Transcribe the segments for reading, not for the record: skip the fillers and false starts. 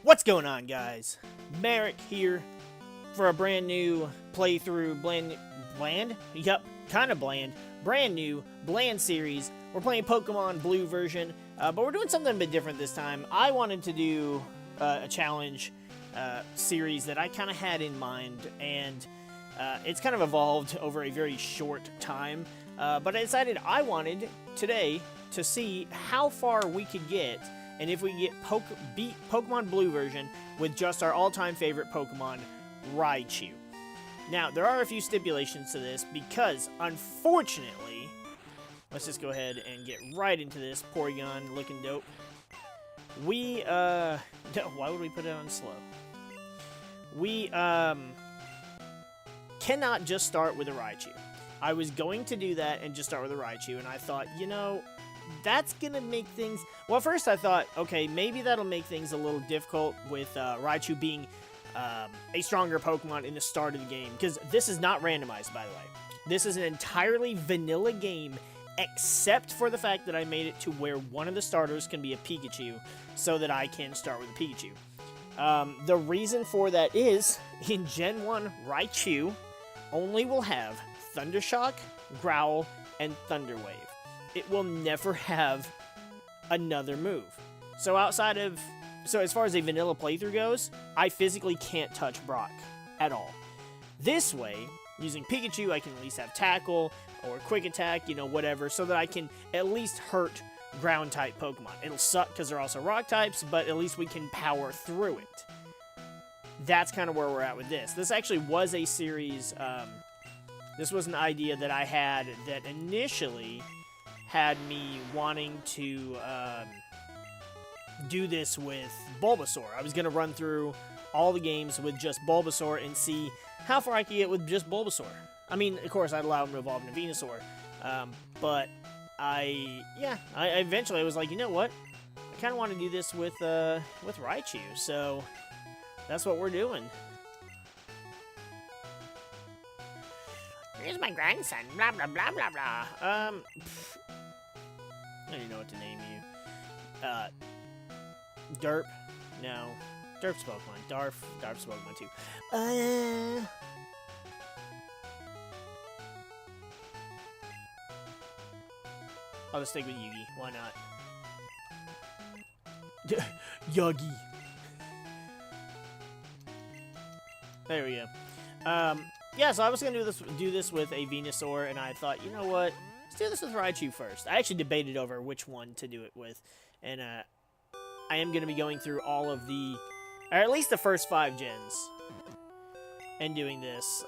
What's going on, guys? Merrick here for a brand new playthrough, bland? Yep, kind of bland. Brand new, bland series. We're playing Pokemon Blue version, but we're doing something a bit different this time. I wanted to do a challenge series that I kind of had in mind, and it's kind of evolved over a very short time. But I decided I wanted today to see how far we could get, and if we get beat Pokemon Blue version with just our all-time favorite Pokemon, Raichu. Now, there are a few stipulations to this, because, unfortunately, let's just go ahead and get right into this. Porygon looking dope. We, why would we put it on slow? We, cannot just start with a Raichu. I was going to do that and just start with a Raichu, and I thought, you know, that's gonna make things... Well, first I thought, okay, maybe that'll make things a little difficult with Raichu being a stronger Pokemon in the start of the game, because this is not randomized, by the way. This is an entirely vanilla game, except for the fact that I made it to where one of the starters can be a Pikachu, so that I can start with a Pikachu. The reason for that is, in Gen 1, Raichu only will have Thundershock, Growl, and Thunder Wave. It will never have another move. So as far as a vanilla playthrough goes, I physically can't touch Brock at all. This way, using Pikachu, I can at least have Tackle or Quick Attack, you know, whatever, so that I can at least hurt ground-type Pokemon. It'll suck because they're also rock types, but at least we can power through it. That's kind of where we're at with this. This actually was a series, this was an idea that I had that initially had me wanting to do this with Bulbasaur. I was going to run through all the games with just Bulbasaur and see how far I could get with just Bulbasaur. I mean, of course, I'd allow him to evolve into Venusaur, but I eventually was like, you know what? I kind of want to do this with Raichu, so that's what we're doing. Here's my grandson, blah, blah, blah, blah, blah. I don't even know what to name you. Derp? No. Derp's Pokemon. Darf's Pokemon too. I'll just stick with Yugi. Why not? Yugi. There we go. Yeah, so I was gonna do this with a Venusaur, and I thought, you know what? Let's do this with Raichu first. I actually debated over which one to do it with, and I am gonna be going through all of or at least the first 5 gens, and doing this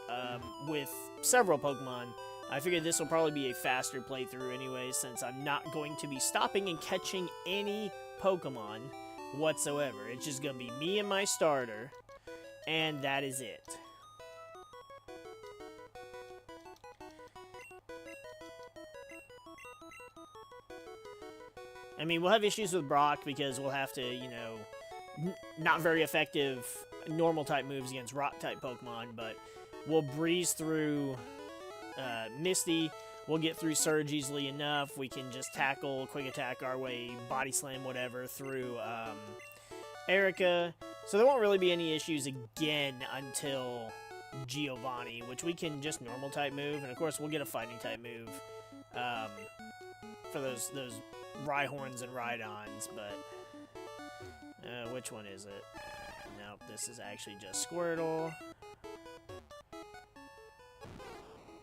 with several Pokemon. I figured this will probably be a faster playthrough anyway, since I'm not going to be stopping and catching any Pokemon whatsoever. It's just gonna be me and my starter, and that is it. I mean, we'll have issues with Brock because we'll have to, you know, not very effective normal-type moves against rock-type Pokemon, but we'll breeze through Misty. We'll get through Surge easily enough. We can just tackle, Quick Attack our way, Body Slam, whatever, through Erica. So there won't really be any issues again until Giovanni, which we can just normal-type move, and of course we'll get a Fighting-type move for those Rhyhorns and Rhydons, but which one is it? Nope, this is actually just Squirtle.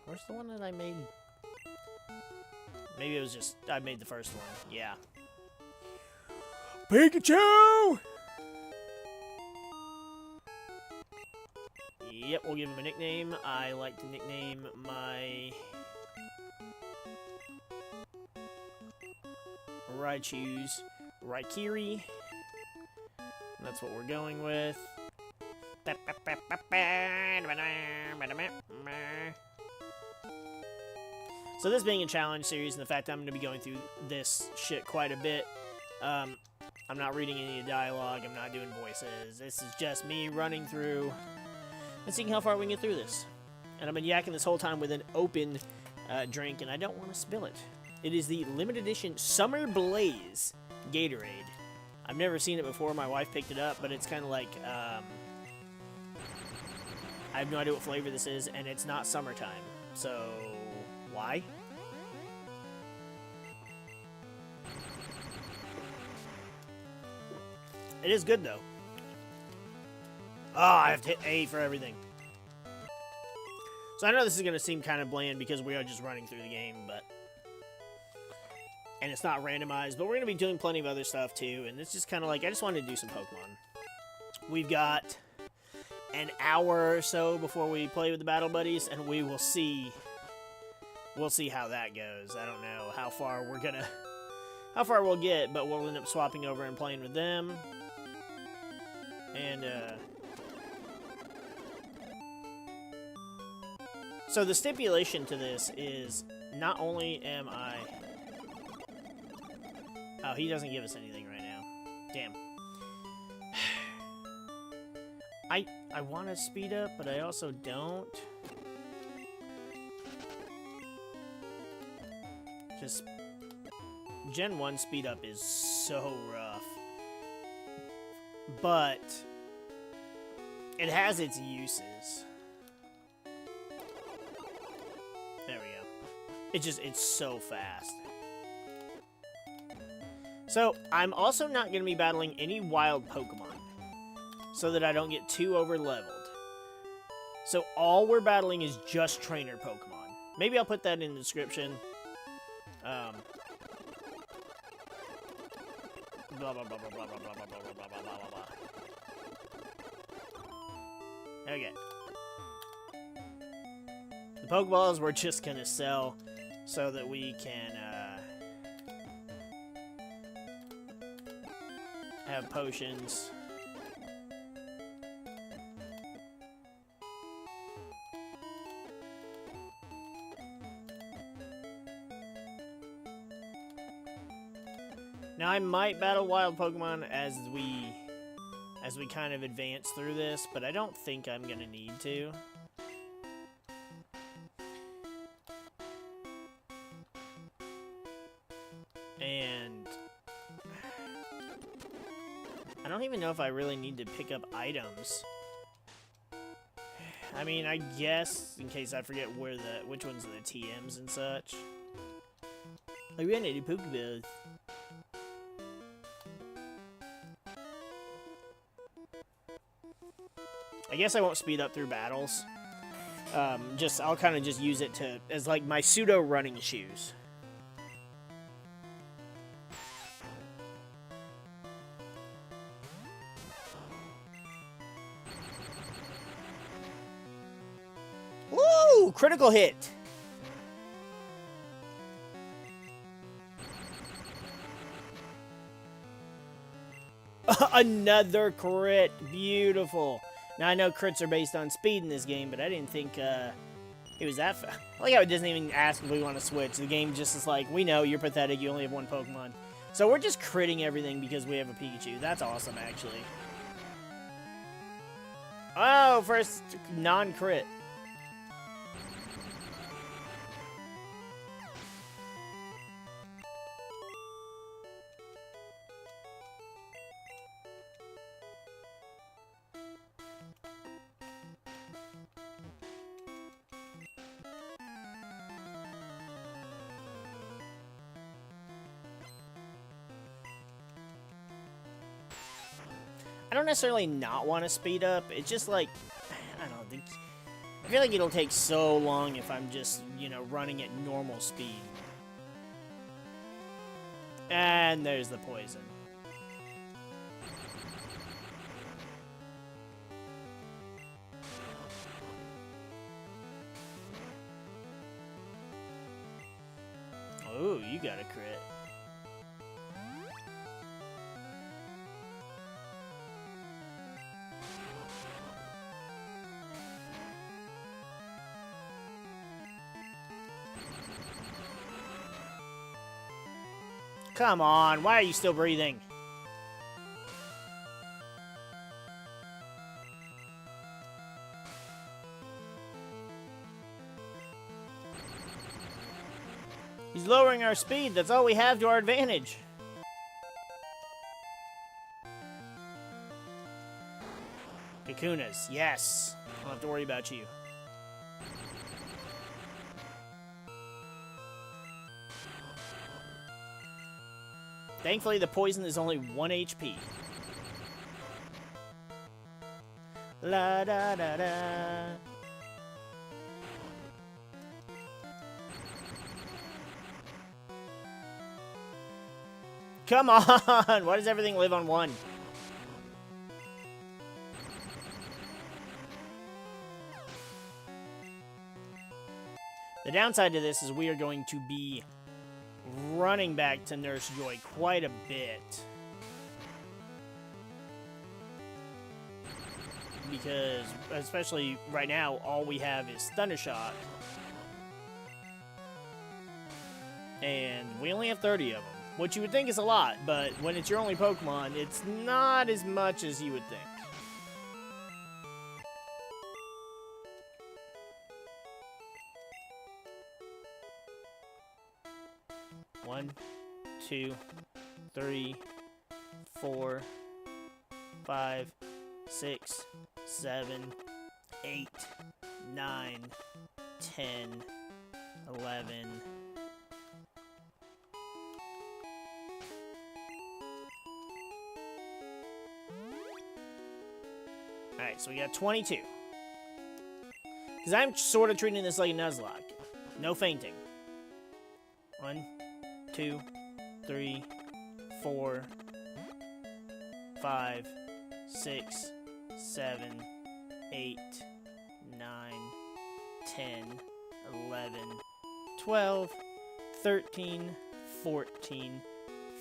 Where's the one that I made? Maybe it was just, I made the first one. Yeah. Pikachu! Yep, we'll give him a nickname. I like to nickname my Raichu's Raikiri. That's what we're going with. So this being a challenge series, and the fact that I'm going to be going through this shit quite a bit, I'm not reading any dialogue, I'm not doing voices. This is just me running through and seeing how far we can get through this. And I've been yakking this whole time with an open drink, and I don't want to spill it. It is the limited edition Summer Blaze Gatorade. I've never seen it before. My wife picked it up, but it's kind of like, I have no idea what flavor this is, and it's not summertime. So, why? It is good, though. Oh, I have to hit A for everything. So I know this is going to seem kind of bland because we are just running through the game, but... And it's not randomized, but we're going to be doing plenty of other stuff, too. And it's just kind of like, I just wanted to do some Pokemon. We've got an hour or so before we play with the Battle Buddies, and we will see... We'll see how that goes. I don't know how far we're going to... How far we'll get, but we'll end up swapping over and playing with them. And, so the stipulation to this is not only am I... Oh, he doesn't give us anything right now. Damn. I want to speed up, but I also don't. Just... Gen 1 speed up is so rough. But... It has its uses. There we go. It's so fast. So, I'm also not going to be battling any wild Pokemon, so that I don't get too over-leveled. So, all we're battling is just trainer Pokemon. Maybe I'll put that in the description. Blah, blah, blah, blah, blah, blah, blah, blah, blah, blah, blah, blah, blah, blah. Okay. The Pokeballs we're just going to sell so that we can, have potions. Now I might battle wild Pokemon as we kind of advance through this, but I don't think I'm gonna need to. And I don't even know if I really need to pick up items. I mean, I guess, in case I forget which ones are the TMs and such. I ran out of Pokeballs. I guess I won't speed up through battles. I'll kind of just use it as like my pseudo running shoes. Woo! Critical hit! Another crit! Beautiful! Now, I know crits are based on speed in this game, but I didn't think it was that fast. I like how it doesn't even ask if we want to switch. The game just is like, we know you're pathetic, you only have one Pokemon. So we're just critting everything because we have a Pikachu. That's awesome, actually. Oh, first non-crit. I don't necessarily not want to speed up. It's just like, I don't know. I feel like it'll take so long if I'm just, you know, running at normal speed. And there's the poison. Oh, you got a crit. Come on, why are you still breathing? He's lowering our speed. That's all we have to our advantage. Kakunas, yes. I don't have to worry about you. Thankfully, the poison is only 1 HP. La da da da. Come on! Why does everything live on 1? The downside to this is we are going to be running back to Nurse Joy quite a bit. Because, especially right now, all we have is Thundershock. And we only have 30 of them. Which you would think is a lot, but when it's your only Pokemon, it's not as much as you would think. One, 2, 3, 4, 5, 6, 7, 8, 9, 10, 11. Alright, so we got 22. Because I'm sort of treating this like a Nuzlocke. No fainting. 1, 2, 3, 4, 5, 6, 7, 8, 9, 10, 11, 12, 13, 14,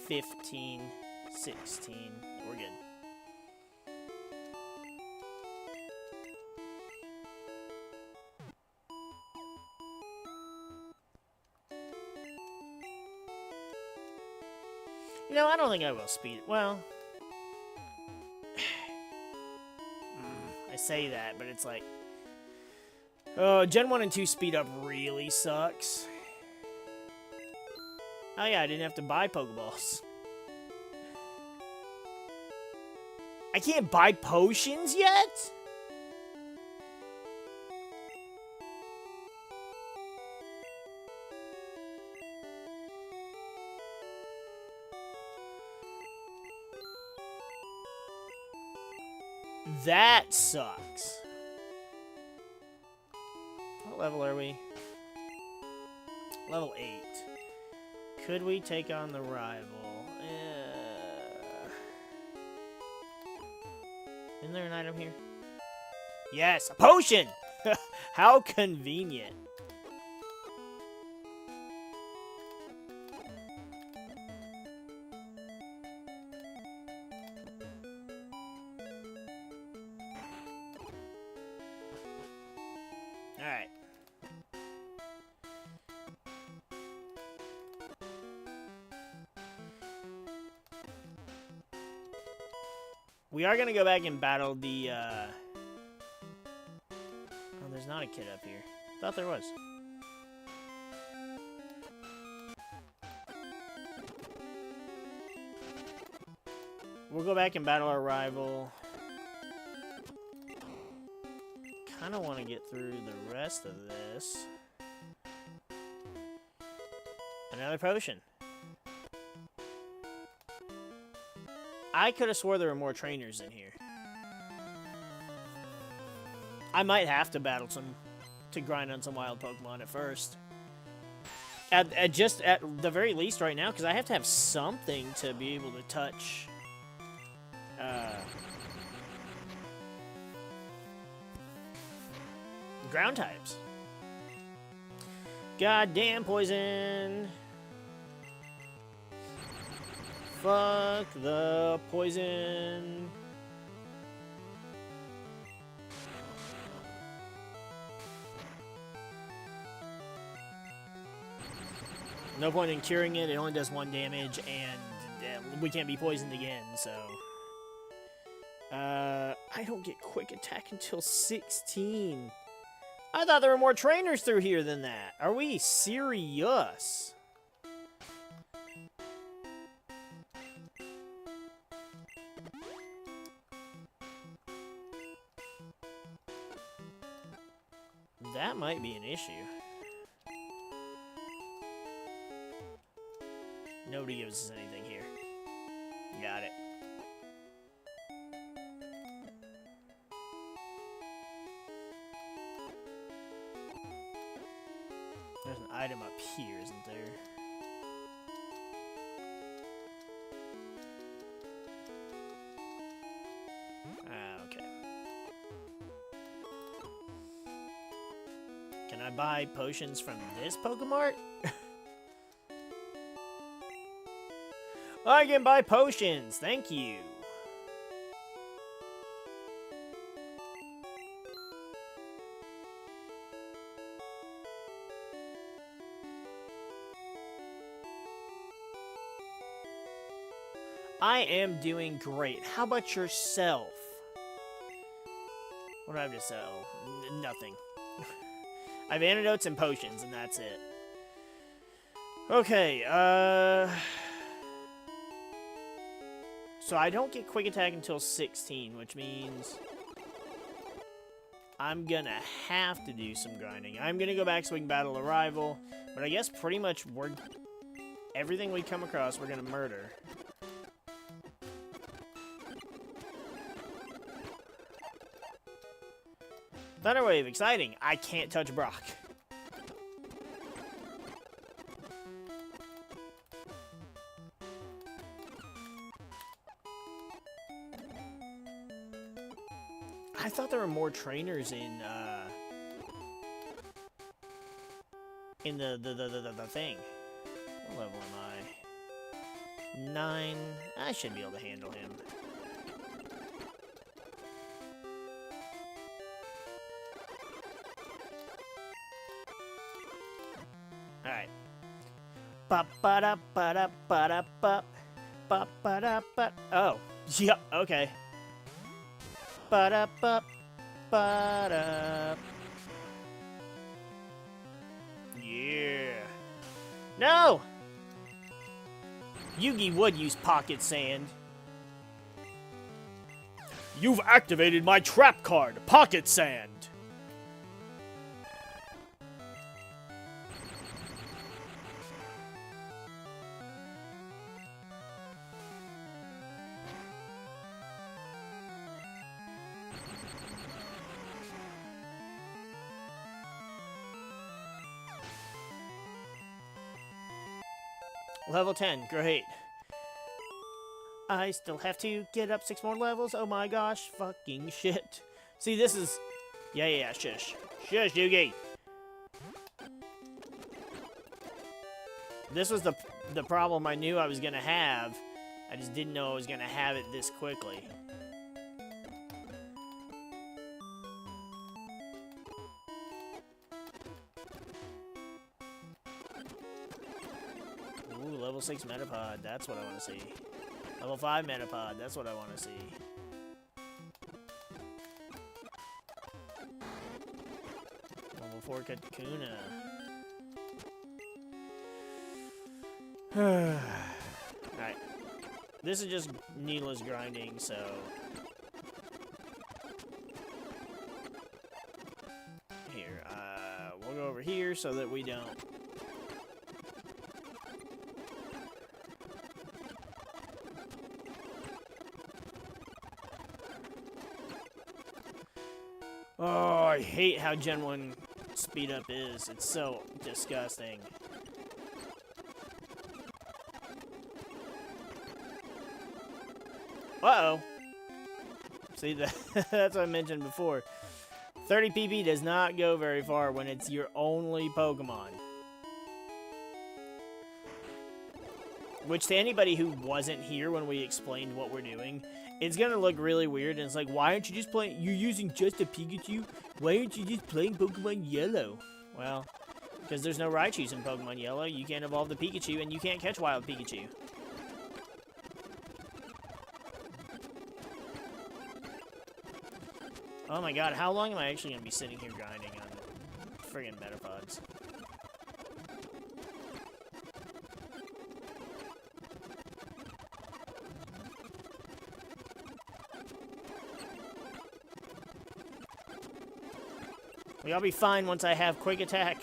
15, 16. We're good. You know, I don't think I will speed. Well, I say that, but it's like, Gen 1 and 2 speed up really sucks. Oh yeah, I didn't have to buy Pokeballs. I can't buy potions yet? That sucks. What level are we? Level 8. Could we take on the rival? Isn't there an item here? Yes, a potion! How convenient. Alright. We are going to go back and battle the, Oh, there's not a kid up here. Thought there was. We'll go back and battle our rival. Kind of want to get through the rest of this. Another potion. I could have swore there were more trainers in here. I might have to battle some to grind on some wild Pokemon at first. At the very least right now, because I have to have something to be able to touch. Ground types. Goddamn poison. Fuck the poison. No point in curing it. It only does 1 damage, and we can't be poisoned again, so... I don't get quick attack until 16. I thought there were more trainers through here than that. Are we serious? That might be an issue. Nobody gives us anything here. Got it. There's an item up here, isn't there? Okay. Can I buy potions from this Pokemart? I can buy potions, thank you. I am doing great. How about yourself? What do I have to sell? Nothing. I have antidotes and potions, and that's it. Okay, so I don't get quick attack until 16, which means I'm gonna have to do some grinding. I'm gonna go back so we can battle a rival, but I guess pretty much everything we come across we're gonna murder. Thunder Wave, exciting. I can't touch Brock. I thought there were more trainers in the thing. What level am I? 9. I should be able to handle him. Alright. Oh, yep, okay. Yeah. No! Yugi would use pocket sand. You've activated my trap card, Pocket Sand. Level 10, great. I still have to get up 6 more levels. Oh my gosh, fucking shit. See, this is... Yeah, shush. Shush, Yugi! This was the problem I knew I was gonna have. I just didn't know I was gonna have it this quickly. Ooh, level 6 Metapod, that's what I want to see. Level 5 Metapod, that's what I want to see. Level 4 Kakuna. Alright. This is just needless grinding, so... Here, we'll go over here so that we don't... Oh, I hate how Gen 1 speed up is. It's so disgusting. Uh-oh. See, that's what I mentioned before. 30 PP does not go very far when it's your only Pokemon. Which, to anybody who wasn't here when we explained what we're doing, it's gonna look really weird, and it's like, why aren't you just playing... You're using just a Pikachu? Why aren't you just playing Pokemon Yellow? Well, because there's no Raichus in Pokemon Yellow. You can't evolve the Pikachu, and you can't catch wild Pikachu. Oh my god, how long am I actually gonna be sitting here grinding on friggin' Metapods? I'll be fine once I have quick attack.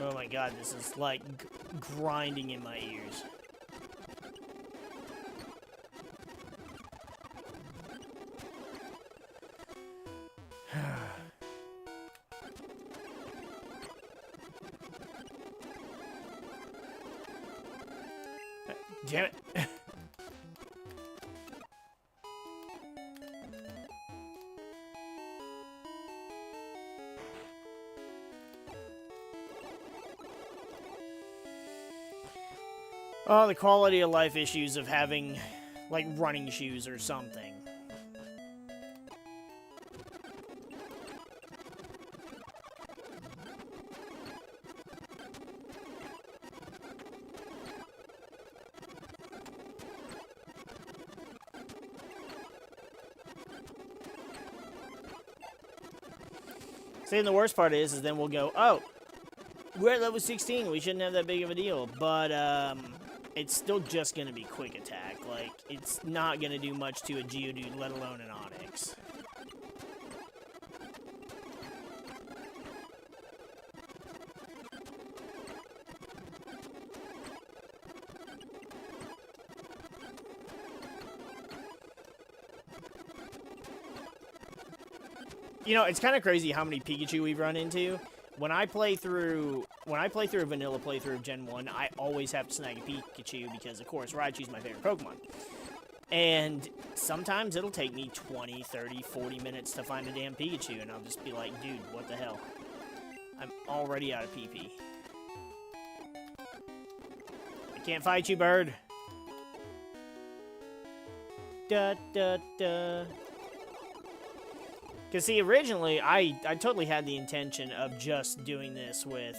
Oh my god, this is like grinding in my ears. Damn it. Oh, the quality of life issues of having, like, running shoes or something. See, and the worst part is then we'll go, oh, we're at level 16, we shouldn't have that big of a deal, but, it's still just gonna be quick attack. Like, it's not gonna do much to a Geodude, let alone an Onix. You know, it's kind of crazy how many Pikachu we've run into. When I play through a vanilla playthrough of Gen 1, I always have to snag a Pikachu because, of course, Raichu's my favorite Pokemon. And sometimes it'll take me 20, 30, 40 minutes to find a damn Pikachu, and I'll just be like, dude, what the hell? I'm already out of PP. I can't fight you, bird. Da, da, da. Because, see, originally, I totally had the intention of just doing this with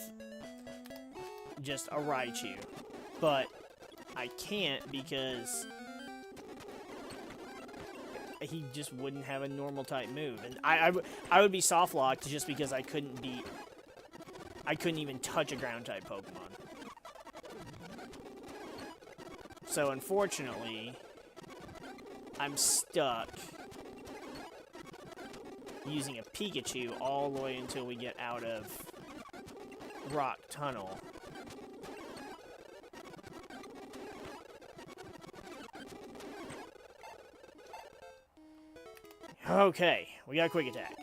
just a Raichu. But I can't because he just wouldn't have a normal type move. And I would be soft locked just because I couldn't even touch a ground type Pokemon. So, unfortunately, I'm stuck using a Pikachu all the way until we get out of Rock Tunnel. Okay, we got quick attack.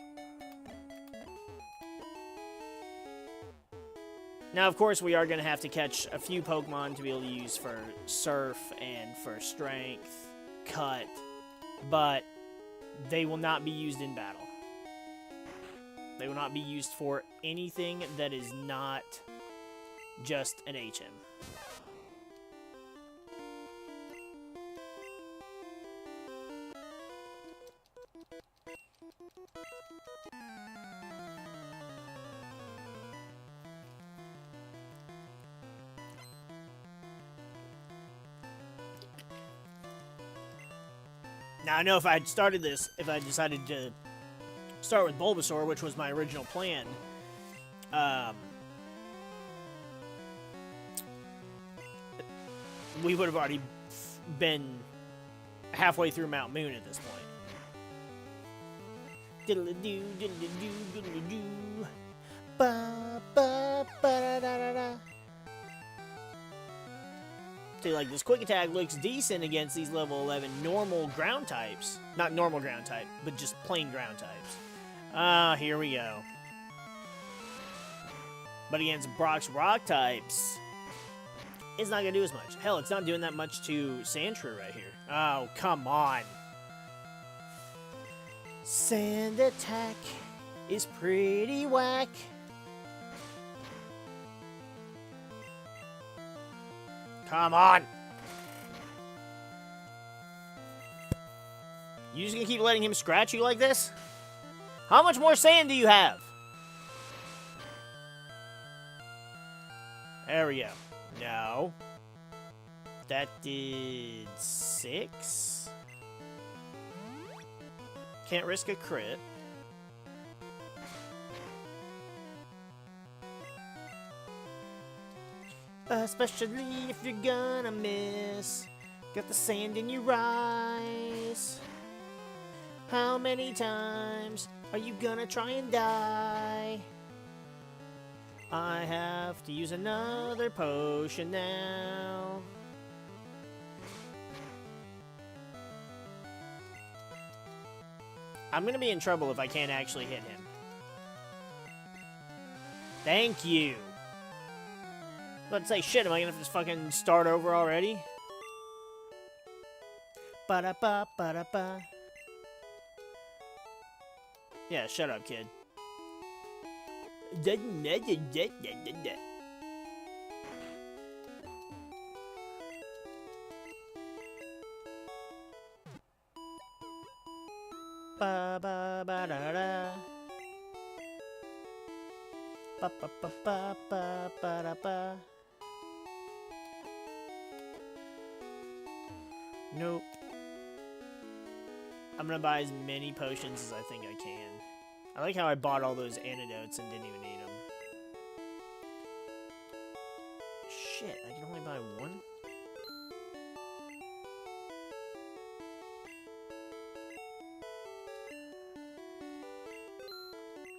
Now, of course, we are going to have to catch a few Pokemon to be able to use for Surf and for Strength, Cut, but they will not be used in battle. They will not be used for anything that is not just an HM. Now, I know if I had started this, if I decided to start with Bulbasaur, which was my original plan, we would have already been halfway through Mount Moon at this point. Diddle-a-doo, diddle-a-doo, diddle-a-doo. Ba, ba, ba-da-da-da-da. See, like, this quick attack looks decent against these level 11 normal ground types. Not normal ground type, but just plain ground types. Ah, here we go. But against Brock's rock types, it's not going to do as much. Hell, it's not doing that much to Sandshrew right here. Oh, come on. Sand attack is pretty whack. Come on. You just gonna keep letting him scratch you like this? How much more sand do you have? There we go. No. That did 6. Can't risk a crit. Especially if you're gonna miss. Got the sand in your eyes. How many times are you gonna try and die? I have to use another potion now. I'm gonna be in trouble if I can't actually hit him. Thank you. Let's say, shit, am I gonna have to fucking start over already? Ba-da-ba, ba-da-ba. Yeah, shut up, kid. Ba ba ba da da. Ba ba ba ba ba ba da ba. Nope. I'm gonna buy as many potions as I think I can. I like how I bought all those antidotes and didn't even need them. Shit, I can only buy one?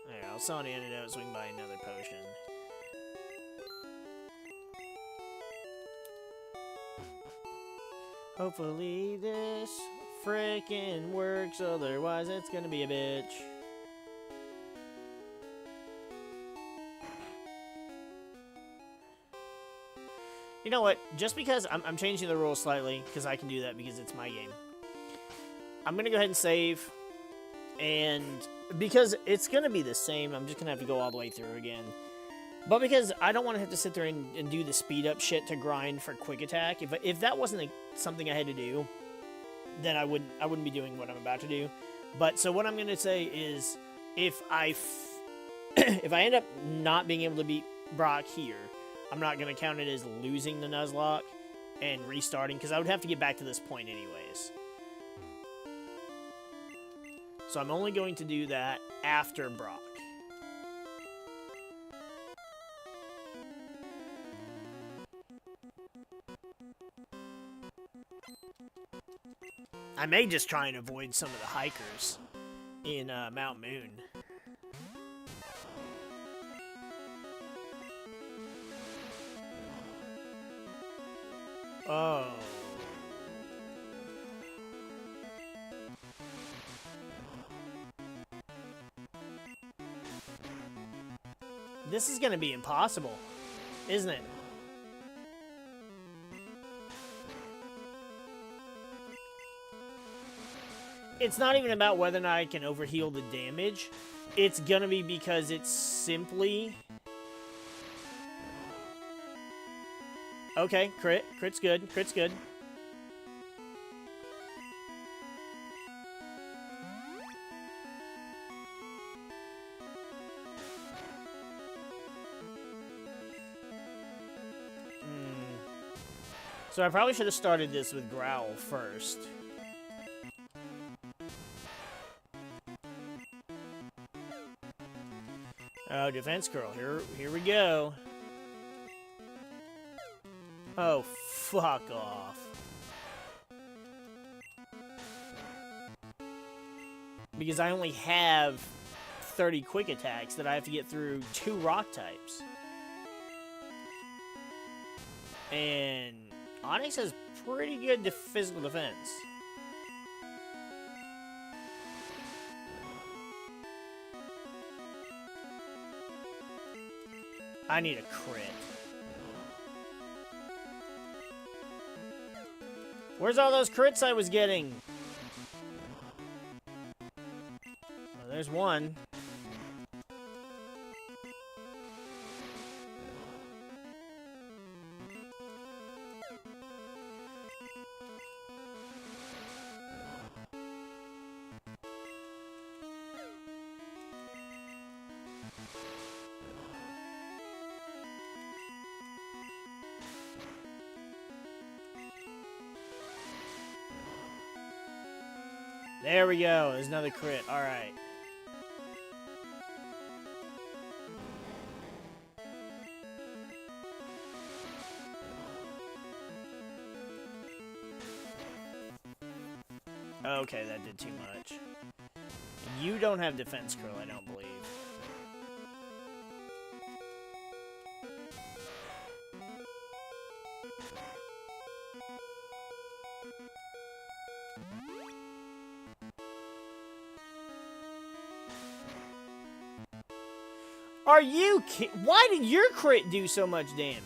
Alright, I'll sell an antidote so we can buy another potion. Hopefully this frickin' works, otherwise it's gonna be a bitch. You know what? Just because I'm changing the rules slightly, because I can do that because it's my game. I'm going to go ahead and save. And because it's going to be the same, I'm just going to have to go all the way through again. But because I don't want to have to sit there and do the speed up shit to grind for quick attack. If that wasn't something I had to do, then I wouldn't be doing what I'm about to do. But so what I'm going to say is if I end up not being able to beat Brock here, I'm not going to count it as losing the Nuzlocke and restarting, because I would have to get back to this point anyways. So I'm only going to do that after Brock. I may just try and avoid some of the hikers in Mount Moon. Oh. This is gonna be impossible, isn't it? It's not even about whether or not I can overheal the damage. It's gonna be because it's simply... Okay, crit. Crit's good. Crit's good. So I probably should have started this with Growl first. Oh, Defense Curl. Here we go. Oh, fuck off. Because I only have 30 quick attacks that I have to get through 2 rock types. And Onyx has pretty good physical defense. I need a crit. Where's all those crits I was getting? Oh, there's one. There we go. There's another crit. All right. Okay, that did too much. You don't have defense curl, I don't believe. Are you kidding? Why did your crit do so much damage?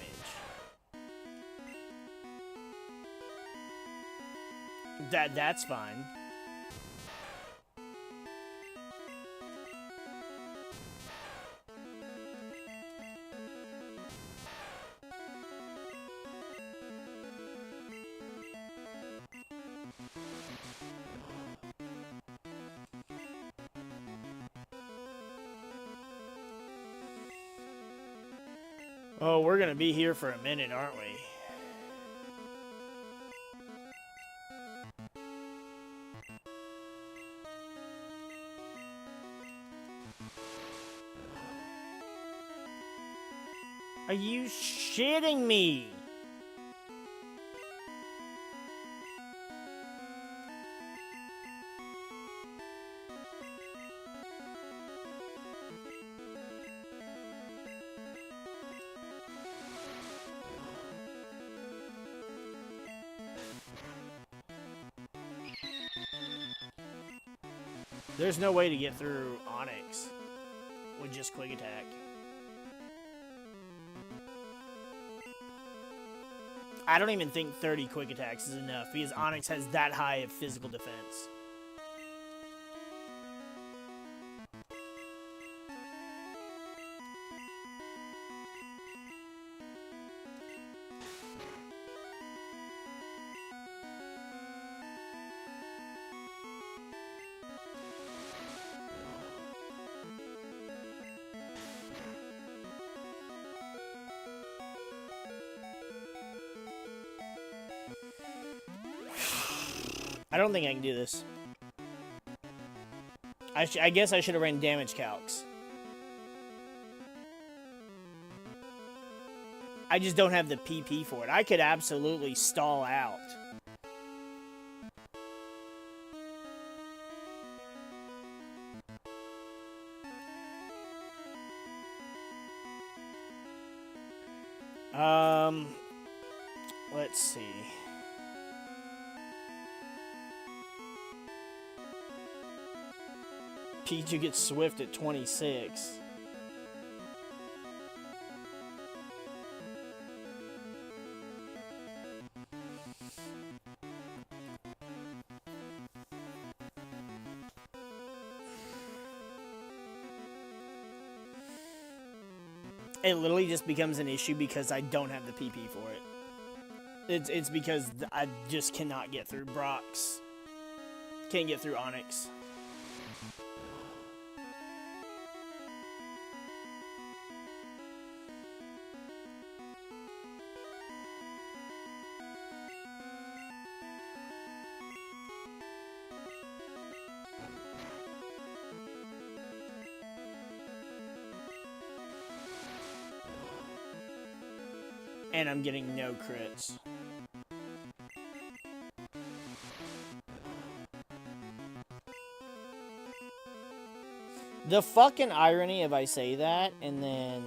That's fine. Oh, we're gonna be here for a minute, aren't we? Are you shitting me? There's no way to get through Onyx with just Quick Attack. I don't even think 30 Quick Attacks is enough because Onyx has that high of physical defense. I don't think I can do this. I guess I should have ran damage calcs. I just don't have the PP for it. I could absolutely stall out. Let's see. Pichu gets Swift at 26. It literally just becomes an issue because I don't have the PP for it. It's because I just cannot get through Brock's. Can't get through Onyx. And I'm getting no crits. The fucking irony if I say that and then...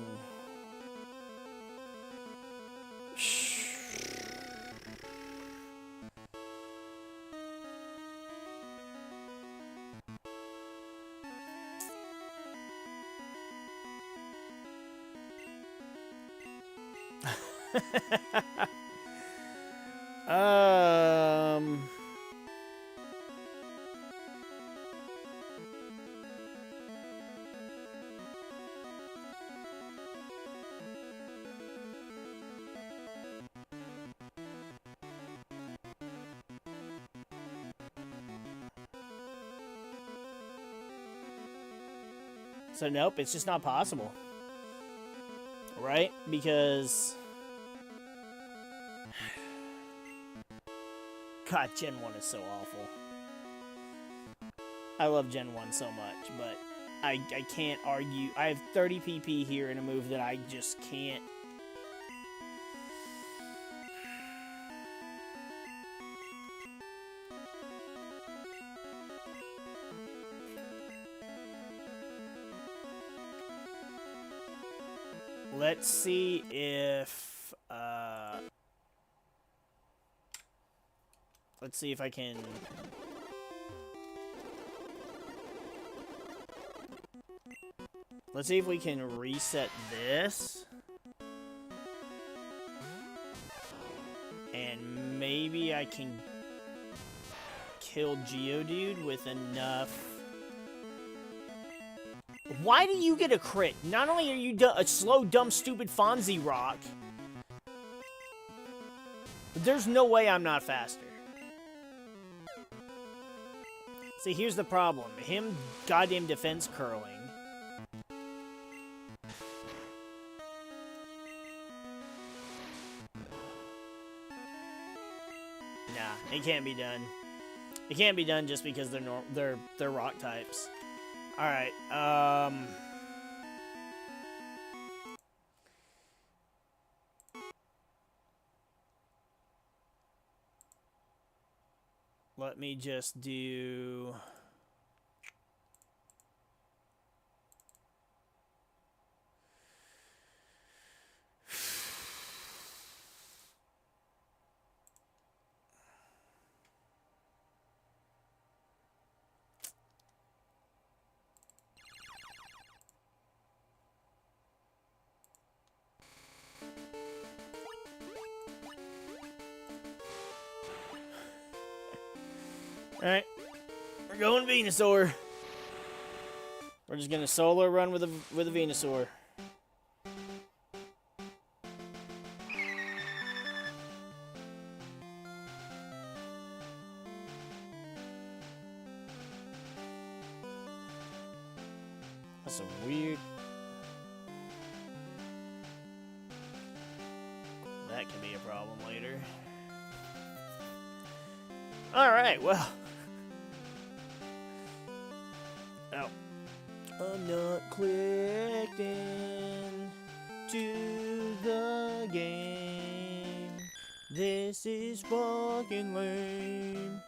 So nope, it's just not possible. Right? Because... God, Gen 1 is so awful. I love Gen 1 so much, but I can't argue. I have 30 PP here in a move that I just can't. Let's see if, let's see if I can... Let's see if we can reset this. And maybe I can kill Geodude with enough... Why do you get a crit? Not only are you a slow, dumb, stupid Fonzie Rock, but there's no way I'm not faster. See, here's the problem. Him goddamn defense curling. Nah, it can't be done. It can't be done just because they're rock types. Alright, let me just do... Alright, we're going Venusaur. We're just gonna solo run with a Venusaur. That's some weird... That can be a problem later. Alright, well... Oh. I'm not clicked in to the game. This is fucking lame.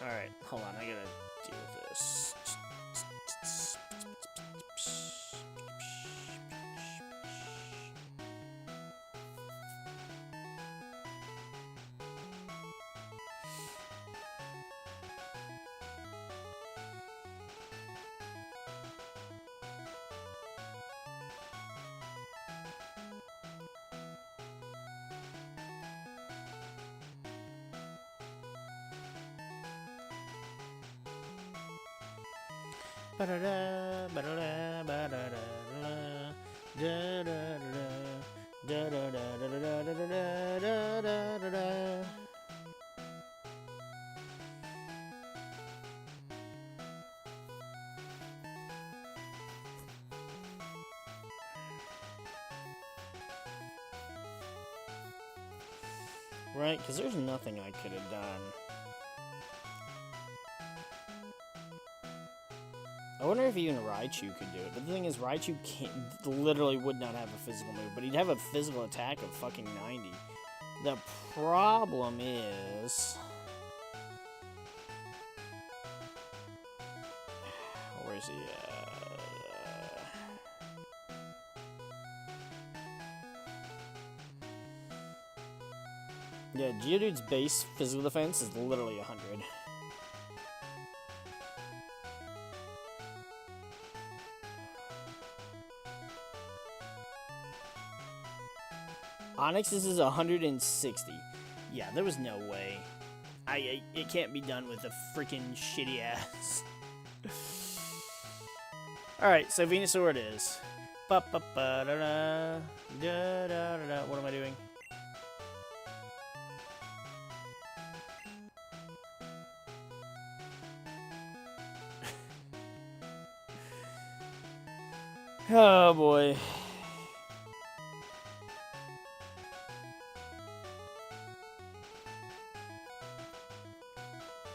Alright, hold on, I gotta deal with this. Right, because there's nothing I could have done. I wonder if even Raichu could do it. But the thing is, Raichu literally would not have a physical move, but he'd have a physical attack of fucking 90. The problem is... Where is he at? Yeah, Geodude's base physical defense is literally 100. Onyx's is 160. Yeah, there was no way. It can't be done with a freaking shitty ass. Alright, so Venusaur it is. What am I doing? Oh boy.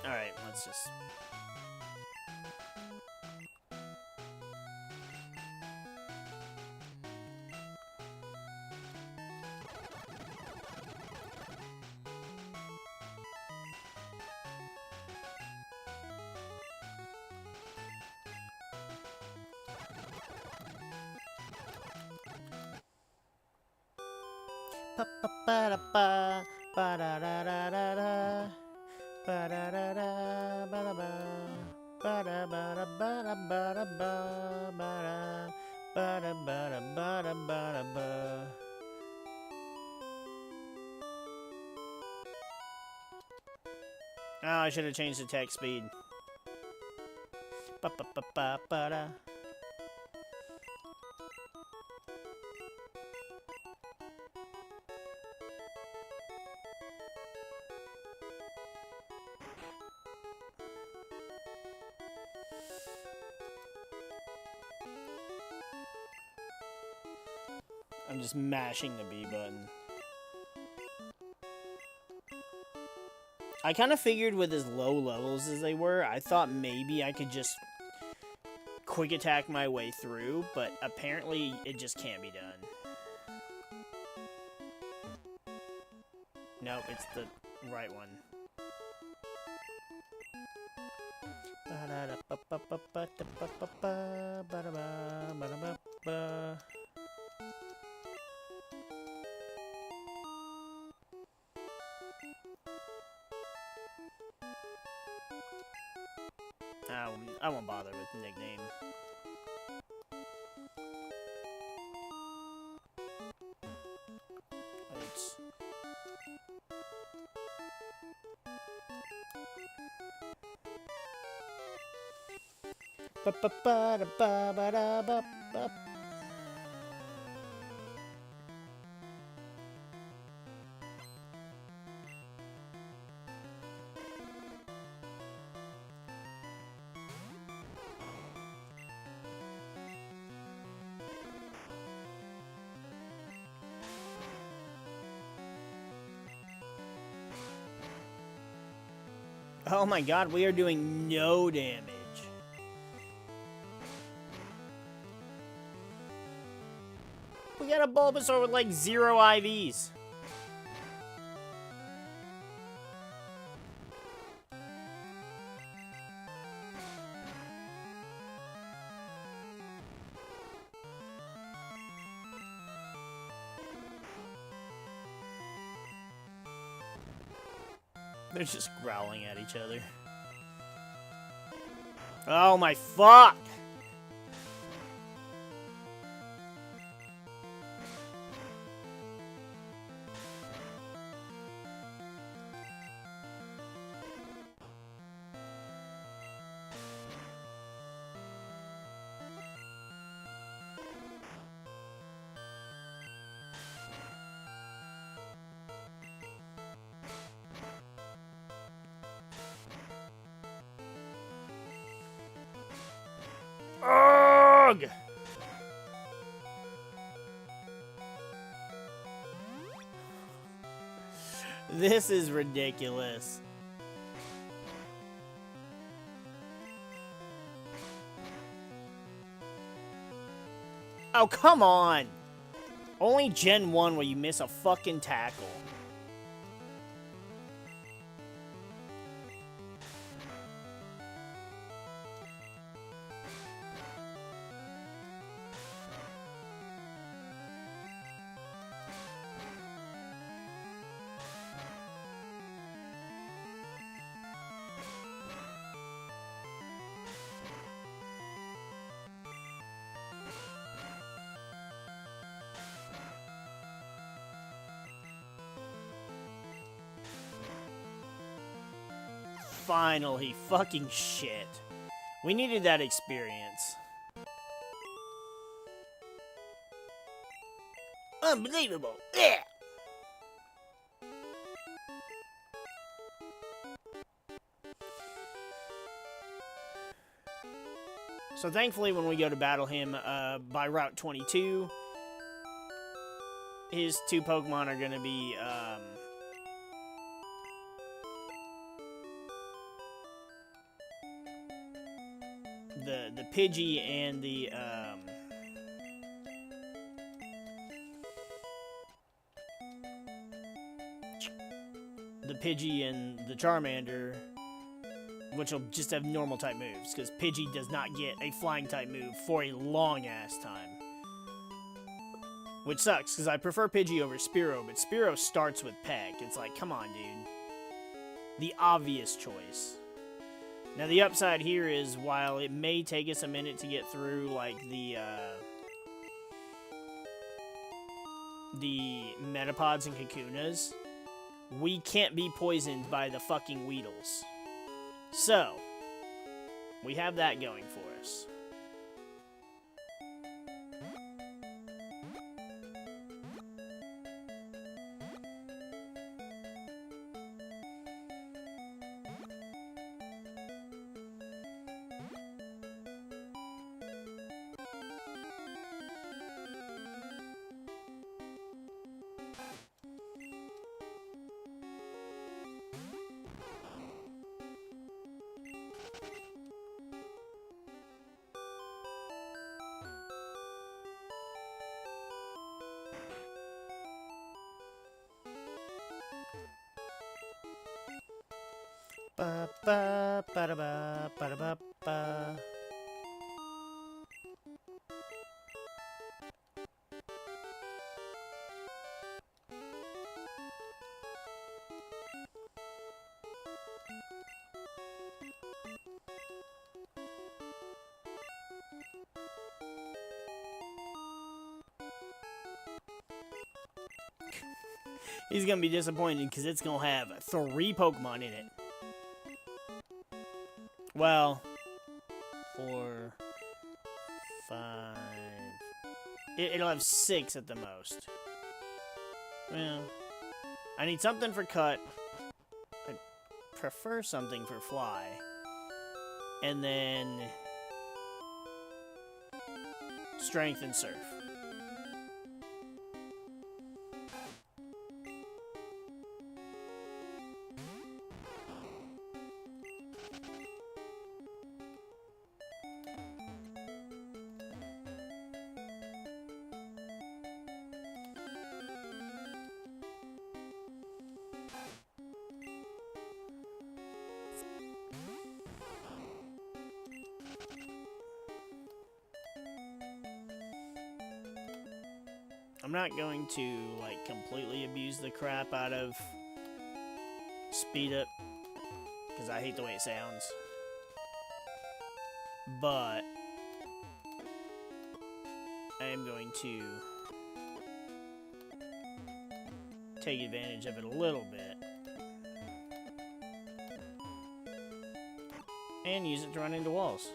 Alright, let's just... Pa pa pa da pa ba da da da da da ba da da da ba da ba ba da ba da ba da ba da ba ba da ba da ba da ba da ba. Oh, I should have changed the text speed. Ba ba ba ba ba da. I'm just mashing the B button. I kind of figured with as low levels as they were, I thought maybe I could just quick attack my way through, but apparently it just can't be done. Nope, it's the right one. I won't bother with the nickname. It's... Ba ba ba da ba ba da ba ba. Oh my god, we are doing no damage. We got a Bulbasaur with like 0 IVs. They're just growling at each other. Oh my fuck! Ugh! This is ridiculous. Oh, come on! Only Gen 1 where you miss a fucking tackle. Finally, fucking shit. We needed that experience. Unbelievable. Yeah. So thankfully, when we go to battle him by Route 22, his 2 Pokemon are going to be the Pidgey and the Pidgey and the Charmander, which will just have normal type moves, because Pidgey does not get a flying type move for a long ass time. Which sucks, because I prefer Pidgey over Spearow, but Spearow starts with Peck. It's like, come on, dude. The obvious choice. Now, the upside here is, while it may take us a minute to get through, like, the Metapods and Kakunas, we can't be poisoned by the fucking Weedles. So, we have that going for us. Ba ba ba da ba ba da ba ba. He's gonna be disappointed because it's gonna have 3 Pokemon in it. Well, 4, 5... It'll have 6 at the most. Well, I need something for Cut. I prefer something for Fly. And then... Strength and Surf. I'm not going to, like, completely abuse the crap out of Speed Up, because I hate the way it sounds. But I am going to take advantage of it a little bit and use it to run into walls.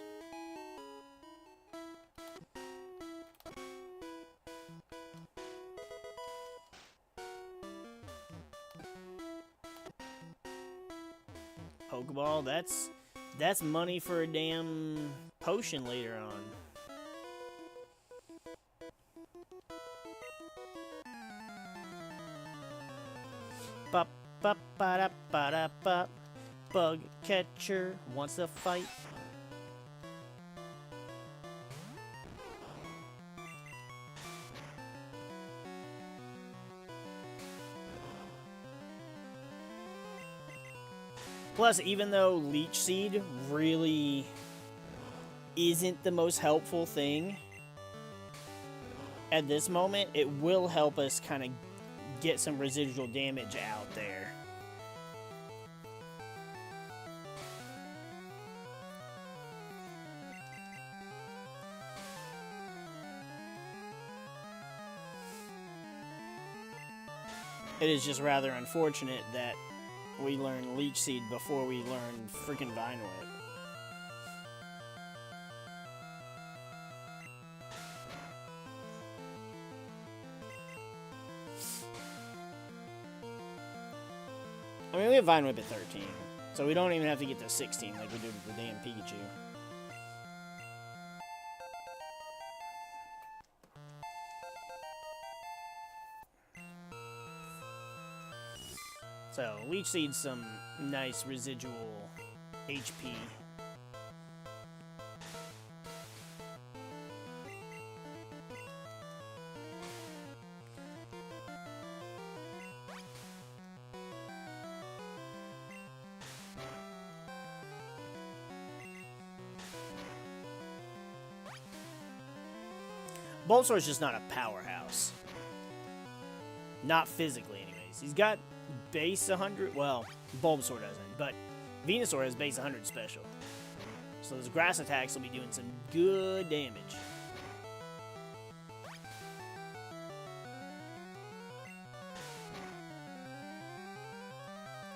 Pokeball, that's money for a damn potion later on. Bop bop ba da ba da bop. Bug catcher wants to fight. Plus, even though Leech Seed really isn't the most helpful thing at this moment, it will help us kind of get some residual damage out there. It is just rather unfortunate that we learn Leech Seed before we learn freaking Vine Whip. I mean, we have Vine Whip at 13, so we don't even have to get to 16 like we did with the damn Pikachu. So, Leech Seed's some nice residual HP. Bulbasaur's just not a powerhouse. Not physically, anyways. He's got base 100. Well, Bulbasaur doesn't, but Venusaur has base 100 special. So those grass attacks will be doing some good damage.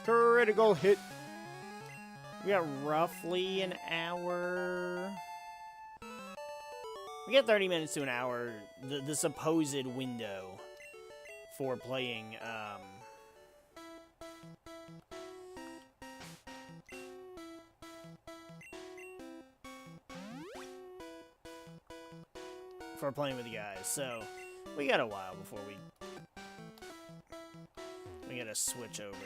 Critical hit. We got roughly an hour. We got 30 minutes to an hour, the supposed window for playing, with the guys. So, we got a while before we gotta switch over.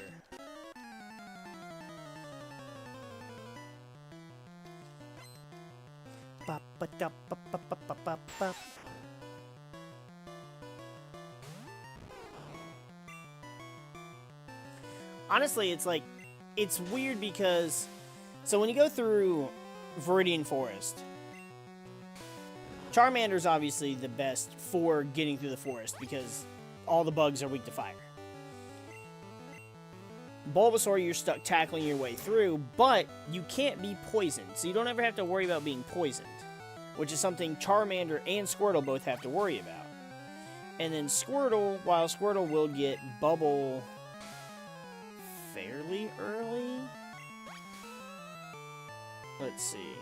Honestly, it's weird because, so when you go through Viridian Forest, Charmander's obviously the best for getting through the forest because all the bugs are weak to fire. Bulbasaur, you're stuck tackling your way through, but you can't be poisoned, so you don't ever have to worry about being poisoned, which is something Charmander and Squirtle both have to worry about. And then Squirtle, while Squirtle will get Bubble fairly early, let's see.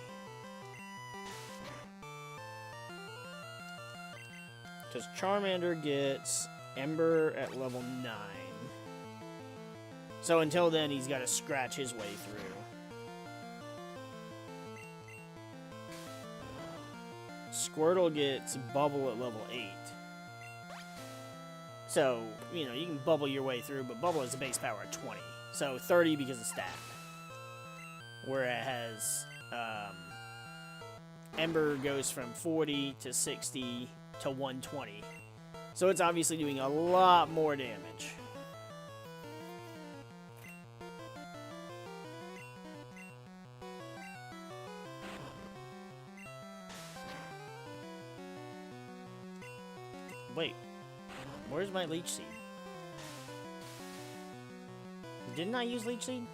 Because Charmander gets Ember at level 9. So until then, he's got to scratch his way through. Squirtle gets Bubble at level 8. So, you know, you can Bubble your way through, but Bubble has a base power of 20. So 30 because of stat. Whereas Ember goes from 40 to 60 to 120. So it's obviously doing a lot more damage. Wait, where's my Leech Seed? Didn't I use Leech Seed?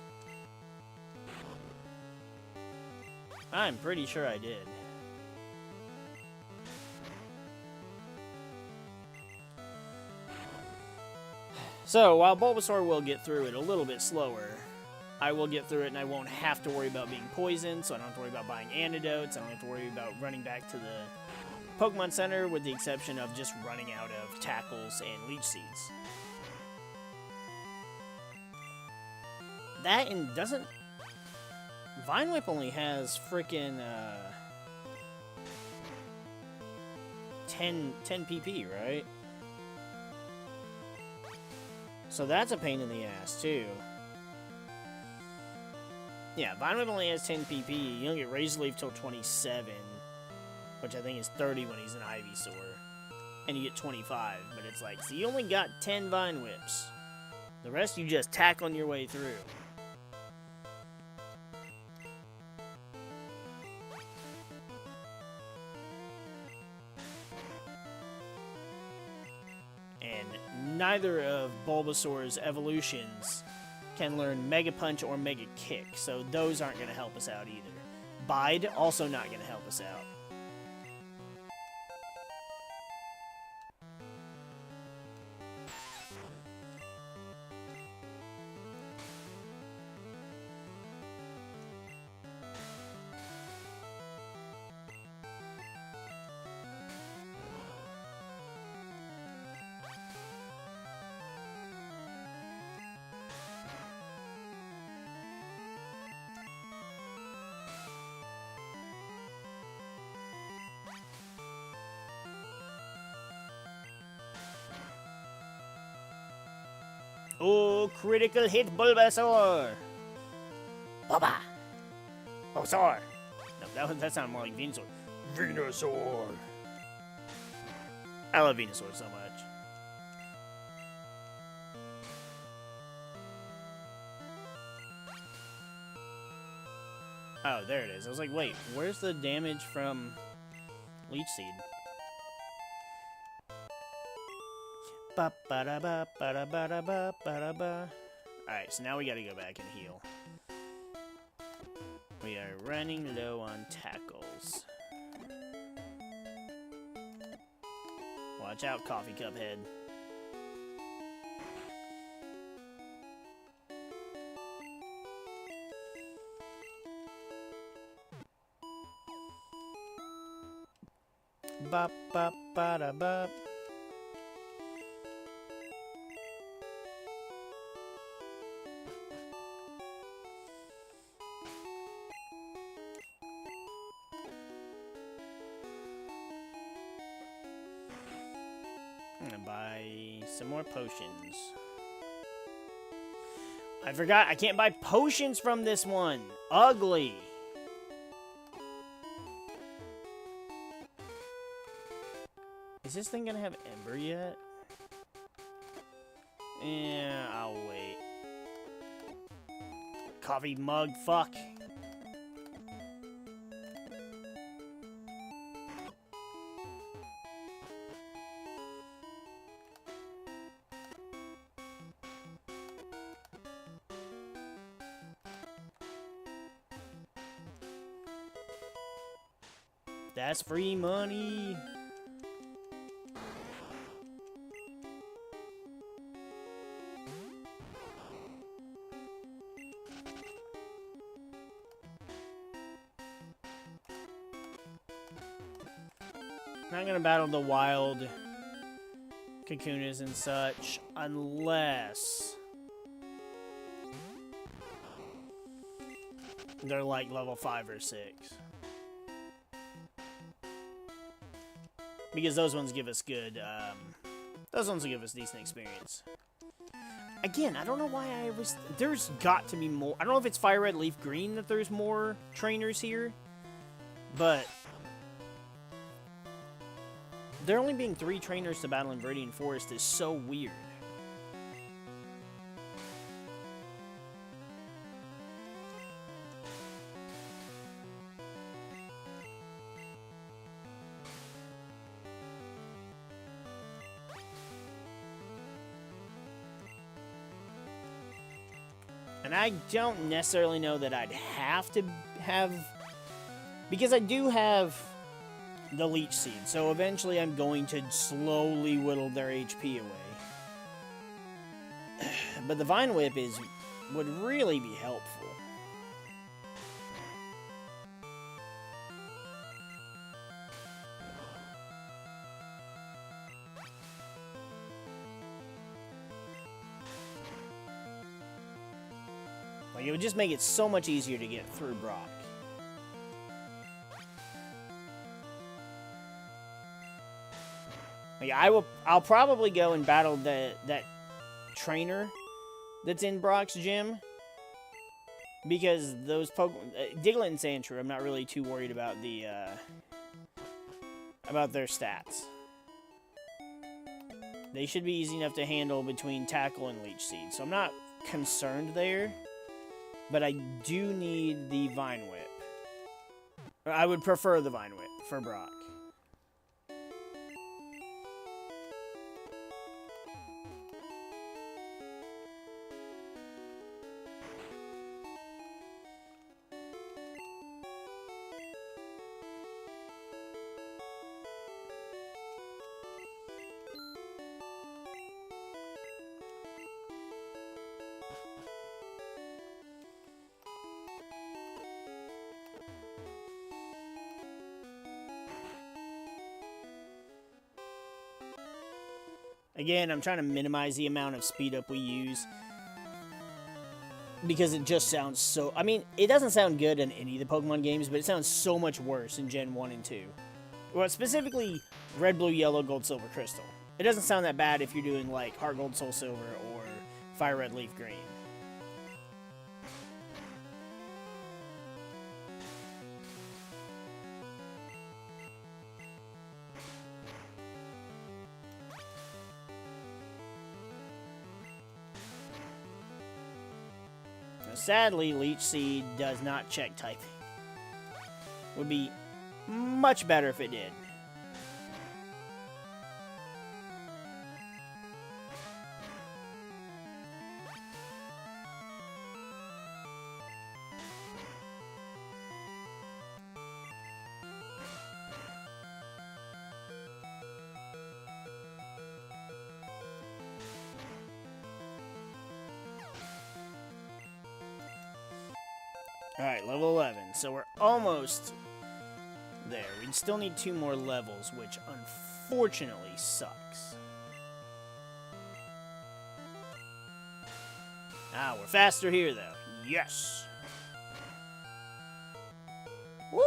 I'm pretty sure I did. So, while Bulbasaur will get through it a little bit slower, I will get through it and I won't have to worry about being poisoned, so I don't have to worry about buying antidotes, I don't have to worry about running back to the Pokemon Center, with the exception of just running out of tackles and Leech Seeds. That and doesn't... Vine Whip only has frickin' 10 PP, right? So that's a pain in the ass, too. Yeah, Vine Whip only has 10 PP. You don't get Razor Leaf till 27, which I think is 30 when he's an Ivysaur. And you get 25, but it's like, so you only got 10 Vine Whips. The rest you just tack on your way through. And neither of Bulbasaur's evolutions can learn Mega Punch or Mega Kick, so those aren't going to help us out either. Bide, also not going to help us out. Oh, critical hit, Bulbasaur! Baba! Oh, Saur! No, that sounded more like Venusaur. Venusaur! I love Venusaur so much. Oh, there it is. I was like, wait, where's the damage from Leech Seed? Alright, so now we gotta go back and heal. We are running low on tackles. Watch out, Coffee Cup Head. Bop, bop, ba da bop. I'm gonna buy some more potions. I forgot, I can't buy potions from this one. Ugly. Is this thing gonna have Ember yet? Yeah, I'll wait. Coffee mug, fuck. That's free money. Not gonna battle the wild Kakunas and such unless they're like level 5 or 6. Because those ones give us good, those ones will give us decent experience. Again, I don't know why I was, there's got to be more, I don't know if it's Fire Red, Leaf Green that there's more trainers here, but there only being 3 trainers to battle in Viridian Forest is so weird. And I don't necessarily know that I'd have to have, because I do have the Leech Seed, so eventually I'm going to slowly whittle their HP away. But the Vine Whip would really be helpful. Like, it would just make it so much easier to get through Brock. Like, I'll probably go and battle that trainer that's in Brock's gym, because those Pokemon, Diglett and Sandshrew, I'm not really too worried about about their stats. They should be easy enough to handle between Tackle and Leech Seed, so I'm not concerned there. But I do need the Vine Whip. I would prefer the Vine Whip for Brock. Again, I'm trying to minimize the amount of speed up we use, because it just sounds so... I mean, it doesn't sound good in any of the Pokemon games, but it sounds so much worse in Gen 1 and 2. Well, specifically, Red, Blue, Yellow, Gold, Silver, Crystal. It doesn't sound that bad if you're doing, like, Heart Gold, Soul Silver, or Fire red, leaf green. Now, sadly, Leech Seed does not check typing. Would be much better if it did. Alright, level 11. So we're almost there. We still need 2 more levels, which unfortunately sucks. Ah, we're faster here, though. Yes! Woo!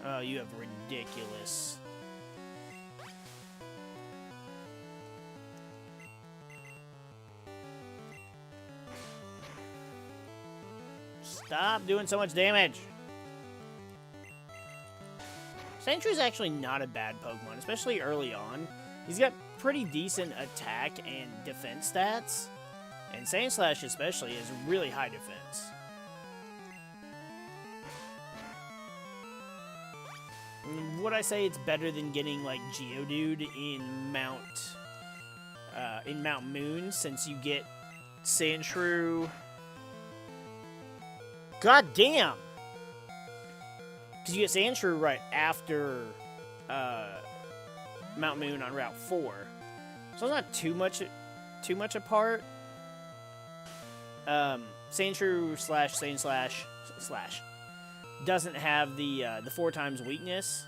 Oh, you have ridiculous. Stop doing so much damage. Sandshrew is actually not a bad Pokemon, especially early on. He's got pretty decent attack and defense stats. And Sandslash especially has really high defense. Would I say it's better than getting like Geodude in Mount Moon, since you get Sandshrew? God damn! Because you get Sandshrew right after Mount Moon on Route 4. So it's not too much apart. Sandshrew slash Sandslash doesn't have the 4 times weakness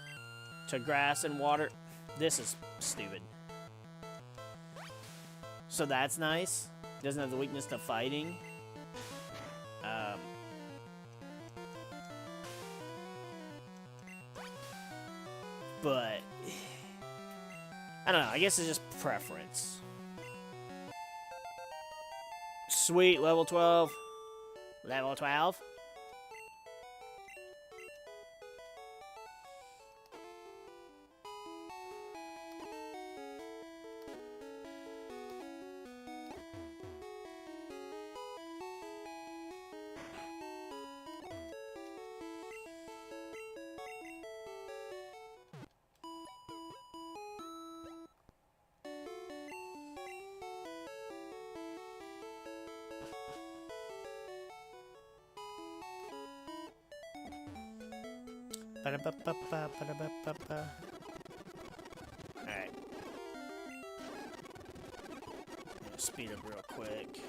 to grass and water. This is stupid. So that's nice. Doesn't have the weakness to fighting. But I don't know. I guess it's just preference. Sweet, level 12. Level 12. Alright. Speed up real quick.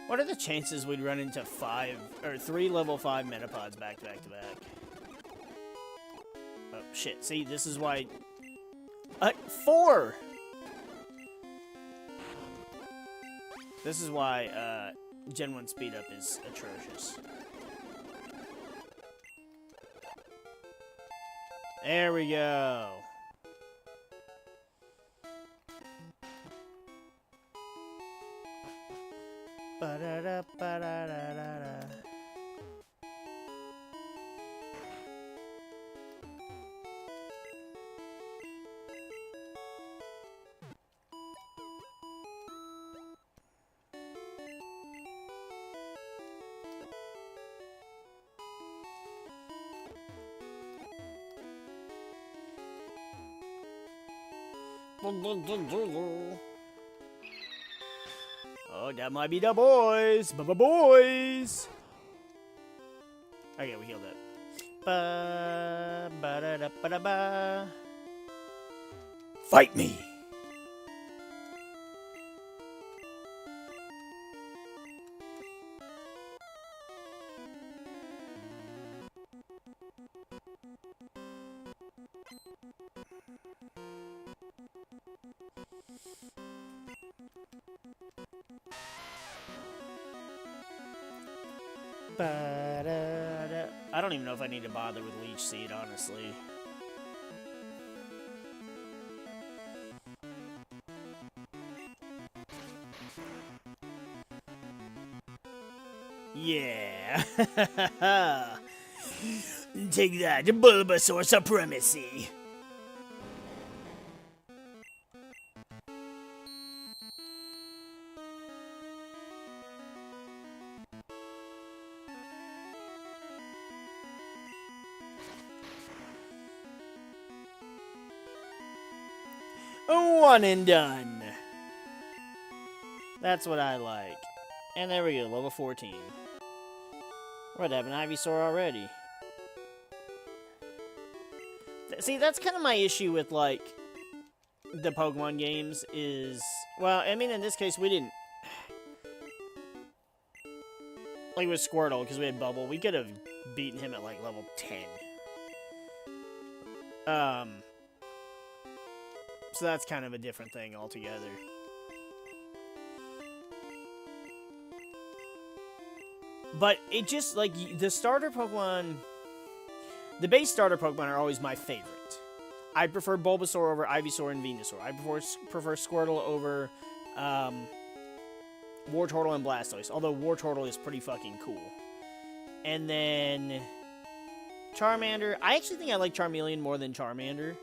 What are the chances we'd run into 3 level 5 Metapods back to back to back? Oh, shit. See, this is why... 4! This is why, Gen 1 speed up is atrocious. There we go. Ba-da-da, ba-da-da-da-da. Oh, that might be the boys. Boys. Okay, we healed it. Ba ba da da ba da ba. Fight me. Ba-da-da. I don't even know if I need to bother with Leech Seed, honestly. Yeah. Take that, Bulbasaur supremacy. One and done. That's what I like. And there we go, level 14. We're to have an Ivysaur already. See, that's kind of my issue with, like, the Pokemon games is... Well, I mean, in this case, we didn't... Like, with Squirtle, because we had Bubble, we could have beaten him at, like, level 10. So that's kind of a different thing altogether. But it just, like, the starter Pokemon... The base starter Pokemon are always my favorite. I prefer Bulbasaur over Ivysaur and Venusaur. I prefer Squirtle over Wartortle and Blastoise. Although Wartortle is pretty fucking cool. And then Charmander. I actually think I like Charmeleon more than Charmander.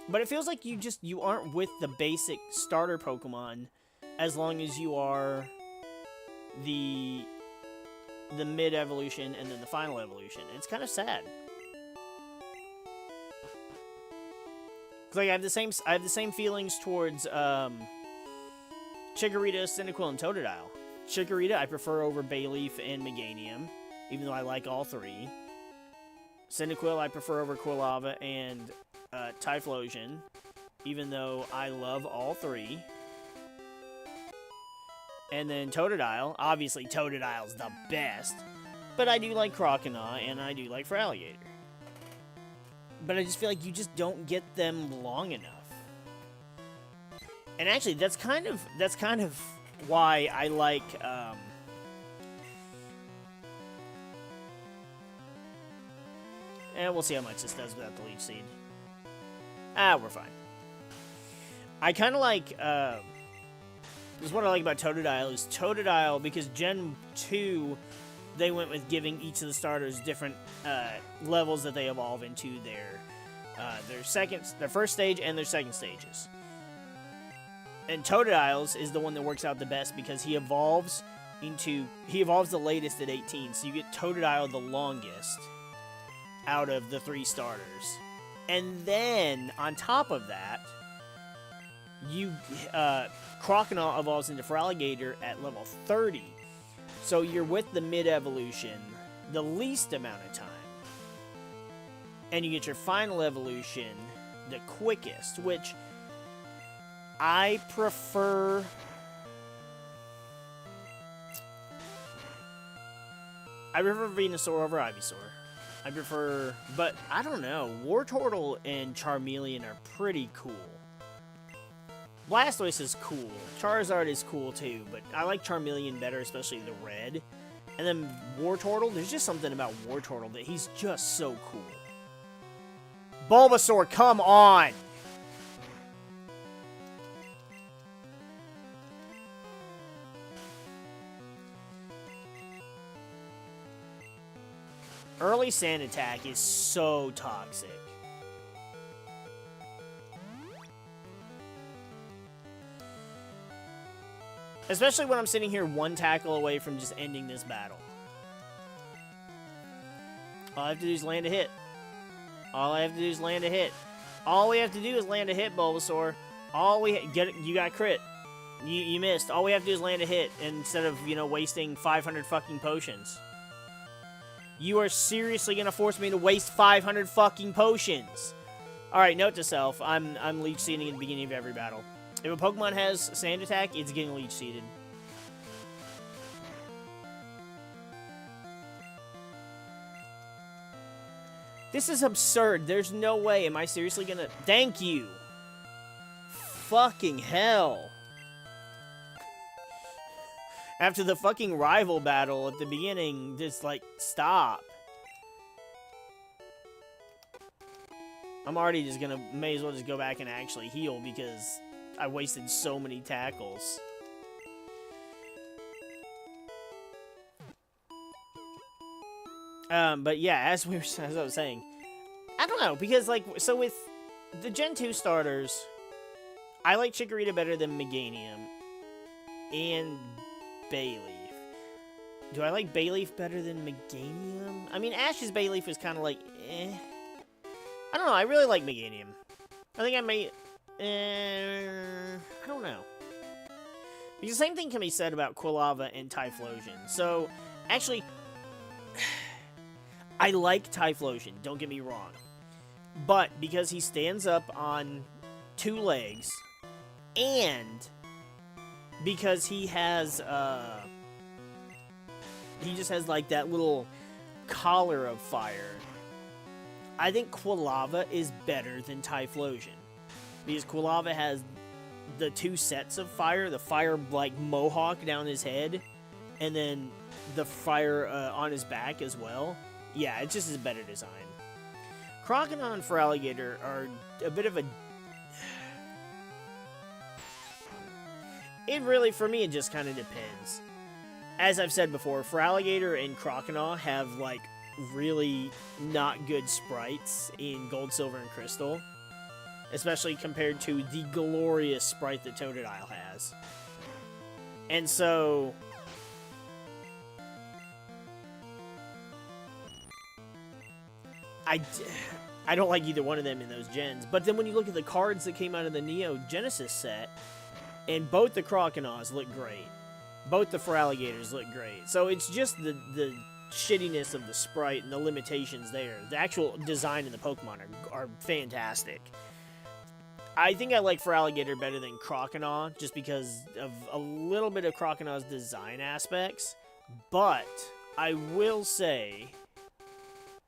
But it feels like you aren't with the basic starter Pokemon as long as you are the mid-evolution and then the final evolution. It's kind of sad. Cause like I have the same feelings towards Chikorita, Cyndaquil, and Totodile. Chikorita I prefer over Bayleaf and Meganium, even though I like all three. Cyndaquil I prefer over Quilava and Typhlosion, even though I love all three. And then Totodile. Obviously, Totodile's the best. But I do like Croconaw, and I do like Feraligatr. But I just feel like you just don't get them long enough. And actually, that's kind of why I like, and we'll see how much this does without the Leech Seed. We're fine. I kind of like, this is what I like about Totodile, is Totodile, because Gen 2, they went with giving each of the starters different levels that they evolve into their first stage and their second stages. And Totodile's is the one that works out the best because he evolves the latest at 18, so you get Totodile the longest out of the 3 starters. And then, on top of that, Croconaw evolves into Feraligatr at level 30. So you're with the mid-evolution the least amount of time. And you get your final evolution the quickest, which I prefer... I prefer Venusaur over Ivysaur. But I don't know, Wartortle and Charmeleon are pretty cool. Blastoise is cool. Charizard is cool too, but I like Charmeleon better, especially the red. And then Wartortle, there's just something about Wartortle that he's just so cool. Bulbasaur, come on! Early Sand Attack is so toxic. Especially when I'm sitting here one tackle away from just ending this battle. All I have to do is land a hit. All I have to do is land a hit. All we have to do is land a hit, Bulbasaur. You got crit. You missed. All we have to do is land a hit instead of, you know, wasting 500 fucking potions. You are seriously gonna force me to waste 500 fucking potions. Alright, note to self. I'm leech seeding at the beginning of every battle. If a Pokemon has Sand Attack, it's getting leech seeded. This is absurd. There's no way. Am I seriously gonna... Thank you. Fucking hell. After the fucking rival battle at the beginning, just, like, stop. I'm already just gonna... May as well just go back and actually heal because I wasted so many tackles. But yeah, as I was saying, I don't know, because, like, so with the Gen 2 starters, I like Chikorita better than Meganium and Bayleaf. Do I like Bayleaf better than Meganium? I mean, Ash's Bayleaf is kind of like, eh. I don't know, I really like Meganium. I think I may, I don't know. Because the same thing can be said about Quilava and Typhlosion. So, actually, I like Typhlosion, don't get me wrong. But because he stands up on 2 legs, and because he has, he just has, like, that little collar of fire, I think Quilava is better than Typhlosion. Because Quilava has the 2 sets of fire, the fire, like, mohawk down his head, and then the fire on his back as well. Yeah, it just is a better design. Croconaw and Feraligatr are a bit of a... It really, for me, it just kind of depends. As I've said before, Feraligatr and Croconaw have, like, really not good sprites in Gold, Silver, and Crystal. Especially compared to the glorious sprite that Totodile has. And so... I don't like either one of them in those gens. But then when you look at the cards that came out of the Neo Genesis set, and both the Croconaws look great. Both the Feraligatrs look great. So it's just the shittiness of the sprite and the limitations there. The actual design of the Pokemon are fantastic. I think I like Feraligatr better than Croconaw, just because of a little bit of Croconaw's design aspects. But I will say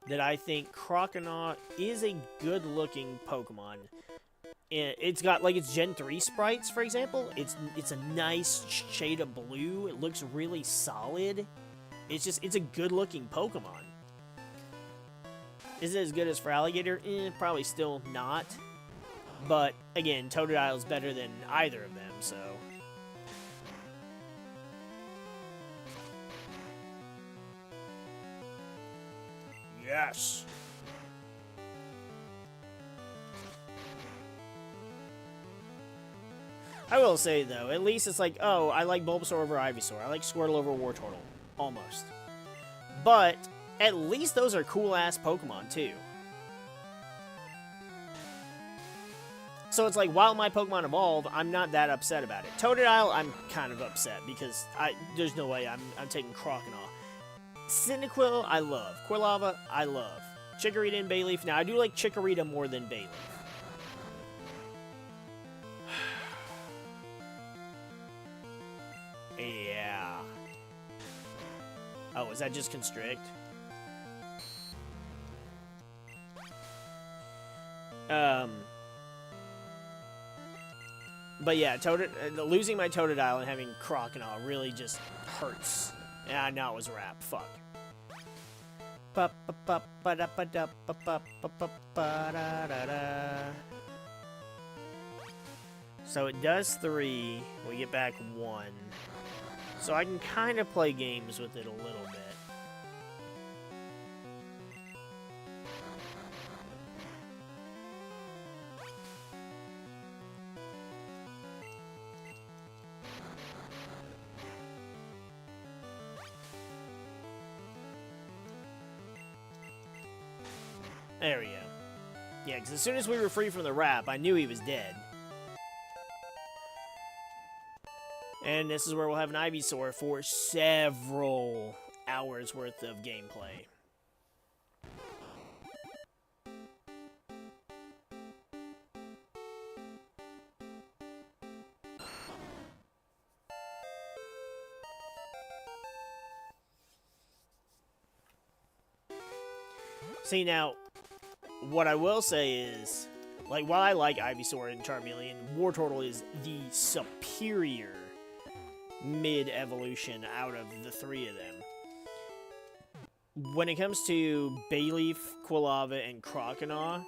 that I think Croconaw is a good-looking Pokemon. It's got, like, its Gen 3 sprites, for example. It's a nice shade of blue. It looks really solid. It's a good-looking Pokemon. Is it as good as Feraligatr? Probably still not. But, again, Totodile is better than either of them, so... Yes! I will say, though, at least it's like, oh, I like Bulbasaur over Ivysaur. I like Squirtle over Wartortle. Almost. But, at least those are cool-ass Pokemon, too. So it's like, while my Pokemon evolve, I'm not that upset about it. Totodile, I'm kind of upset, because there's no way I'm taking Croconaw. Cyndaquil, I love. Quilava, I love. Chikorita and Bayleaf. Now, I do like Chikorita more than Bayleaf. Yeah. Oh, is that just Constrict? But yeah, losing my Totodile and having Croconaw really just hurts. Yeah, now it was a wrap. Fuck. So it does 3. We get back 1. So I can kind of play games with it a little bit. There we go. Yeah, because as soon as we were free from the wrap, I knew he was dead. And this is where we'll have an Ivysaur for several hours worth of gameplay. See, now, what I will say is, like, while I like Ivysaur and Charmeleon, Wartortle is the superior mid-evolution out of the three of them. When it comes to Bayleaf, Quilava, and Croconaw,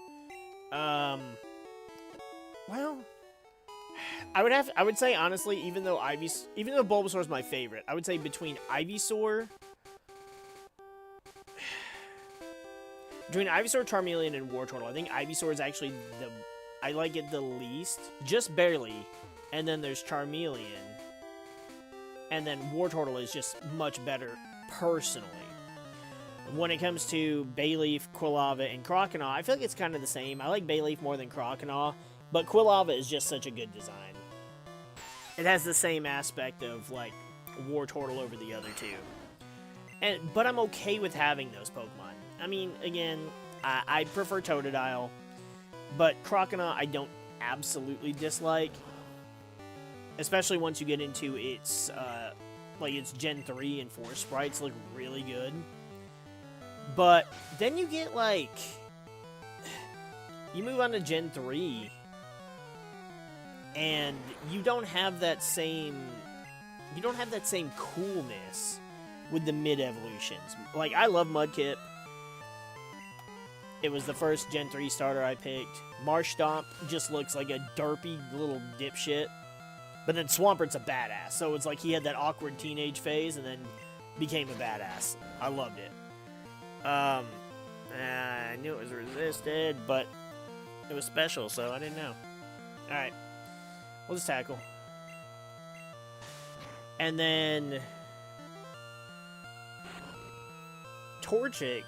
well, I would say, honestly, even though Bulbasaur is my favorite, I would say between Ivysaur, Charmeleon, and Wartortle, I think Ivysaur is actually I like it the least, just barely, and then there's Charmeleon, and then Wartortle is just much better, personally. When it comes to Bayleaf, Quilava, and Croconaw, I feel like it's kind of the same. I like Bayleaf more than Croconaw, but Quilava is just such a good design. It has the same aspect of, like, Wartortle over the other two. But I'm okay with having those Pokemon. I mean, again, I prefer Totodile, but Croconaw I don't absolutely dislike. Especially once you get into its, its Gen 3 and 4 sprites look really good. But then you get, like, you move on to Gen 3, and you don't have that same coolness with the mid-evolutions. Like, I love Mudkip. It was the first Gen 3 starter I picked. Marshtomp just looks like a derpy little dipshit. But then Swampert's a badass, so it's like he had that awkward teenage phase and then became a badass. I loved it. I knew it was resisted, but it was special, so I didn't know. Alright. We'll just tackle. And then Torchic.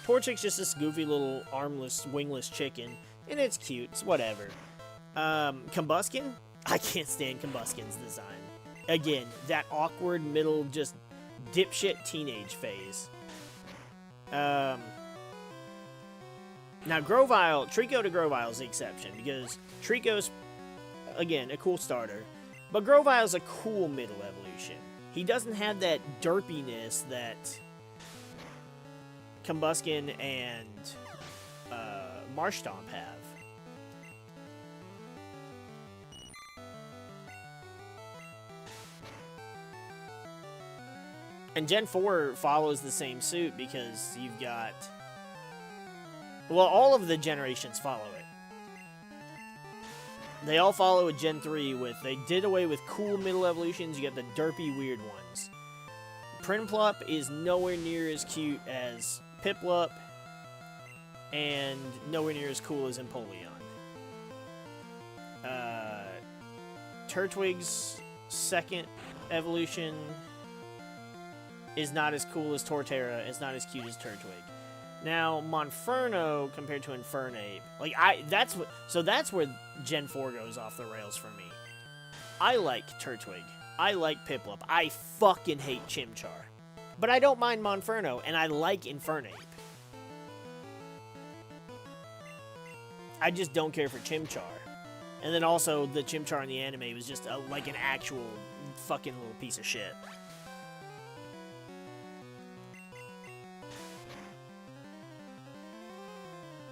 Torchic's just this goofy little armless, wingless chicken, and it's cute. It's whatever. Combuskin? I can't stand Combuskin's design. Again, that awkward middle, just dipshit teenage phase. Now, Trico to Grovyle is the exception, because Trico's, again, a cool starter, but Grovyle's a cool middle evolution. He doesn't have that derpiness that Combuskin and Marshtomp have. And Gen 4 follows the same suit because you've got... Well, all of the generations follow it. They all follow a Gen 3 with... They did away with cool middle evolutions. You got the derpy weird ones. Prinplup is nowhere near as cute as Piplup. And nowhere near as cool as Empoleon. Turtwig's second evolution is not as cool as Torterra. It's not as cute as Turtwig. Now, Monferno compared to Infernape, like that's where Gen 4 goes off the rails for me. I like Turtwig. I like Piplup. I fucking hate Chimchar. But I don't mind Monferno, and I like Infernape. I just don't care for Chimchar. And then also, the Chimchar in the anime was just like an actual fucking little piece of shit.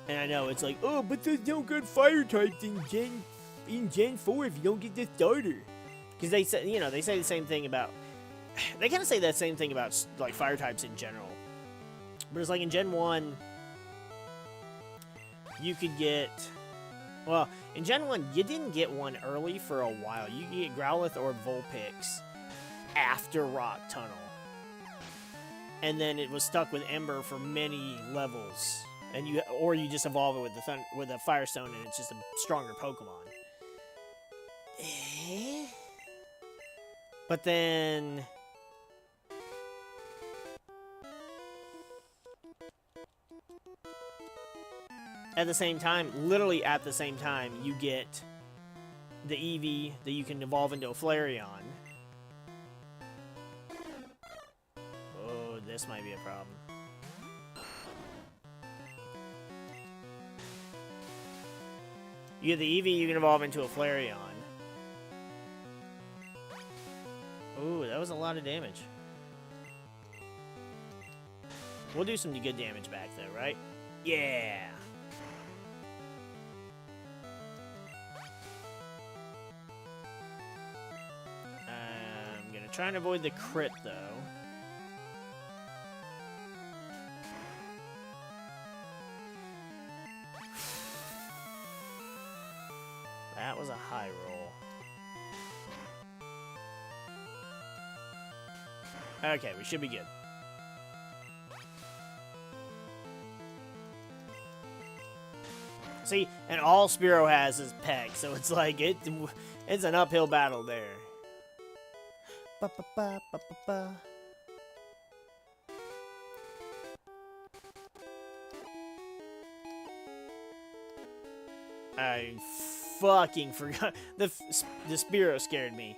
And I know, it's like, oh, but there's no good fire types in Gen 4 if you don't get the starter. Because they say, they say the same thing about... They kind of say that same thing about, like, fire types in general. But it's like in Gen 1, you could get... Well, in Gen 1, you didn't get one early for a while. You could get Growlithe or Vulpix after Rock Tunnel. And then it was stuck with Ember for many levels. And you just evolve it with a Firestone, and it's just a stronger Pokemon. But then literally at the same time, you get the Eevee that you can evolve into a Flareon. Oh, this might be a problem. You get the Eevee, you can evolve into a Flareon. Ooh, that was a lot of damage. We'll do some good damage back though, right? Yeah! I'm gonna try and avoid the crit though. That was a high roll. Okay, we should be good. See, and all Spearow has is Peck, so it's like, it's an uphill battle there. Ba, ba, ba, ba, ba, ba. I fucking forgot. The Spearow scared me.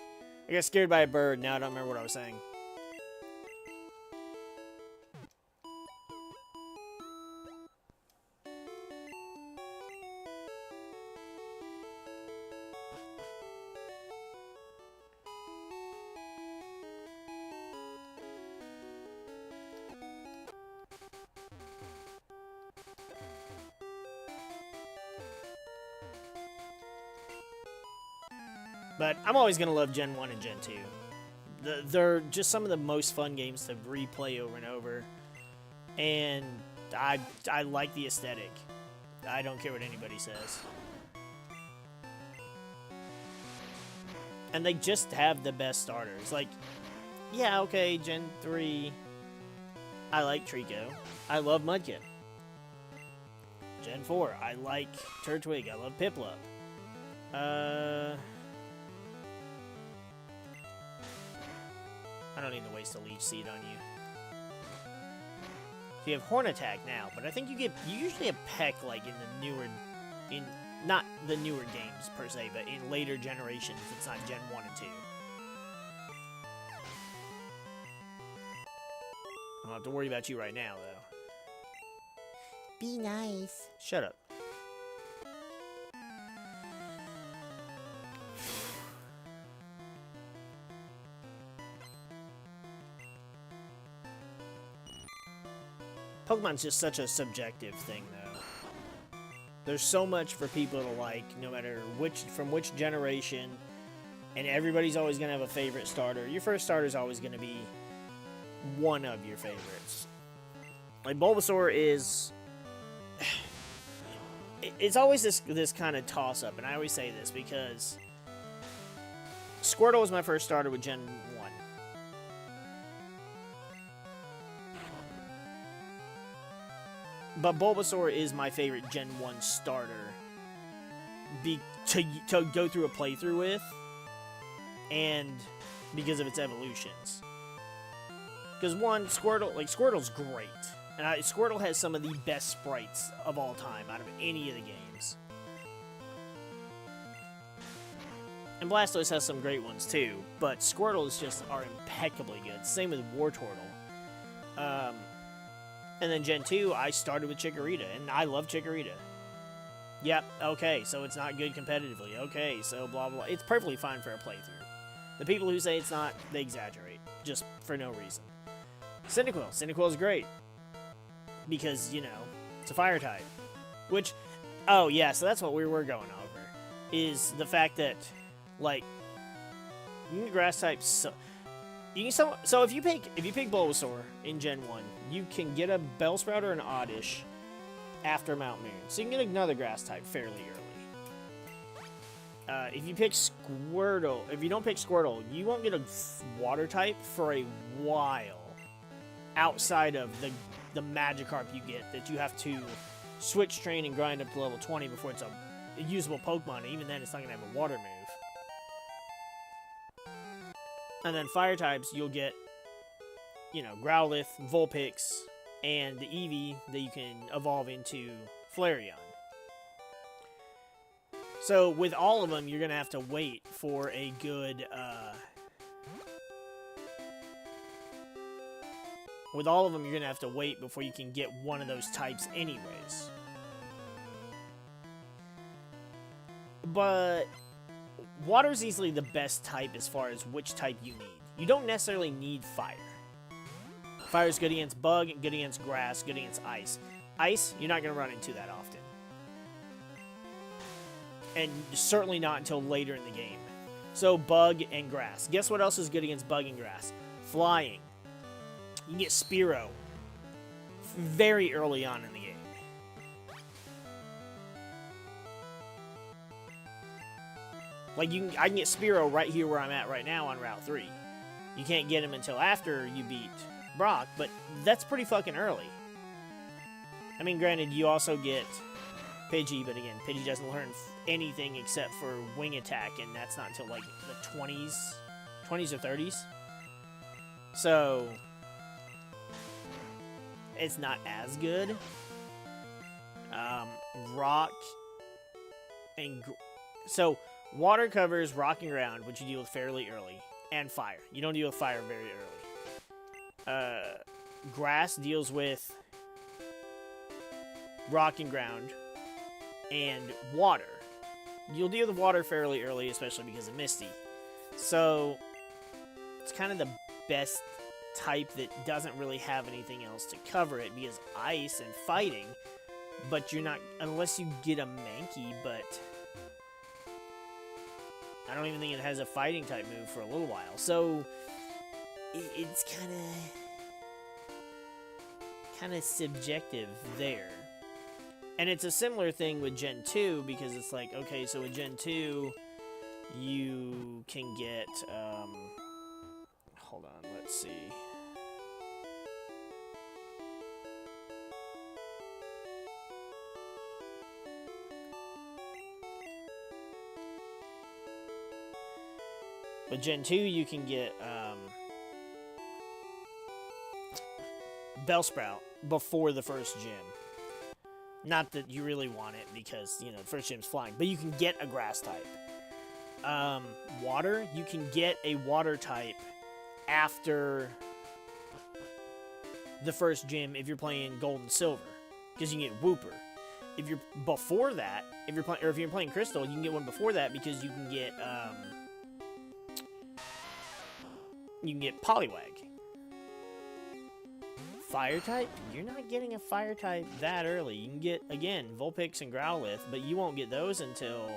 I got scared by a bird, now I don't remember what I was saying. But I'm always going to love Gen 1 and Gen 2. They're just some of the most fun games to replay over and over. And I like the aesthetic. I don't care what anybody says. And they just have the best starters. Like, yeah, okay, Gen 3, I like Trico. I love Mudkip. Gen 4, I like Turtwig. I love Piplup. I don't need to waste a Leech Seed on you. So you have Horn Attack now, but I think you usually have Peck like in the newer, not the newer games per se, but in later generations. It's not Gen 1 and 2. I don't have to worry about you right now, though. Be nice. Shut up. Pokemon's just such a subjective thing, though. There's so much for people to like, no matter from which generation, and everybody's always going to have a favorite starter. Your first starter is always going to be one of your favorites. Like, Bulbasaur is... It's always this kind of toss-up, and I always say this because Squirtle was my first starter with Gen 1. But Bulbasaur is my favorite Gen 1 starter to go through a playthrough with, and because of its evolutions. Because one, Squirtle's great. And Squirtle has some of the best sprites of all time out of any of the games. And Blastoise has some great ones too, but Squirtles are impeccably good. Same with Wartortle. And then Gen 2, I started with Chikorita, and I love Chikorita. Yep, okay, so it's not good competitively. Okay, so blah, blah. It's perfectly fine for a playthrough. The people who say it's not, they exaggerate, just for no reason. Cyndaquil. Cyndaquil is great. Because, you know, it's a fire type. Which, oh yeah, so that's what we were going over. Is the fact that, like, you can grass types... So if you pick Bulbasaur in Gen 1, you can get a Bellsprout or an Oddish after Mount Moon. So you can get another grass type fairly early. If you pick Squirtle, if you don't pick Squirtle, you won't get a water type for a while. Outside of the Magikarp you get that you have to switch train and grind up to level 20 before it's a usable Pokemon. Even then, it's not going to have a water move. And then fire types, you'll get, you know, Growlithe, Vulpix, and the Eevee that you can evolve into Flareon. So with all of them, you're going to have to wait for a good... with all of them, you're going to have to wait before you can get one of those types anyways. But water's easily the best type as far as which type you need. You don't necessarily need fire. Fire's good against bug, good against grass, good against ice. Ice, you're not going to run into that often. And certainly not until later in the game. So bug and grass. Guess what else is good against bug and grass? Flying. You can get Spearow very early on in the game. Like, I can get Spearow right here where I'm at right now on Route 3. You can't get him until after you beat Brock, but that's pretty fucking early. I mean, granted, you also get Pidgey, but again, Pidgey doesn't learn anything except for wing attack, and that's not until, like, the 20s or 30s. So, it's not as good. Rock and... So, water covers rock and ground, which you deal with fairly early, and fire. You don't deal with fire very early. Grass deals with rock and ground, and water. You'll deal with water fairly early, especially because of Misty. So, it's kind of the best type that doesn't really have anything else to cover it, because ice and fighting, but you're not, unless you get a Mankey, but I don't even think it has a fighting type move for a little while. So, it's kind of subjective there. And it's a similar thing with Gen 2, because it's like, okay, so with Gen 2, you can get, hold on, let's see. With Gen 2, you can get, Bellsprout before the first gym. Not that you really want it, because, you know, the first gym's flying. But you can get a grass type. Water, you can get a water type after the first gym if you're playing Gold and Silver. Because you can get Wooper. If you're before that, if you're playing Crystal, you can get one before that because you can get Poliwag. Fire type? You're not getting a fire type that early. You can get, again, Vulpix and Growlithe, but you won't get those until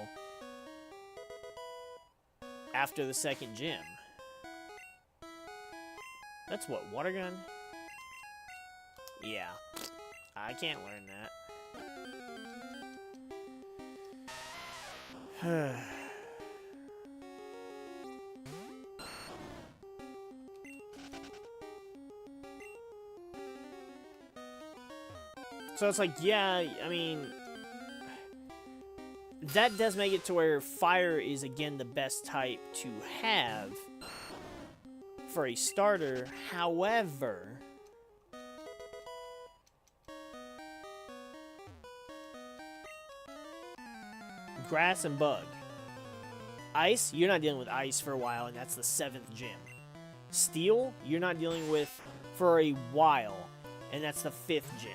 after the second gym. That's what, Water Gun? Yeah. I can't learn that. So it's like, yeah, I mean, that does make it to where fire is, again, the best type to have for a starter. However, grass and bug. Ice, you're not dealing with ice for a while, and that's the 7th gym. Steel, you're not dealing with for a while, and that's the 5th gym.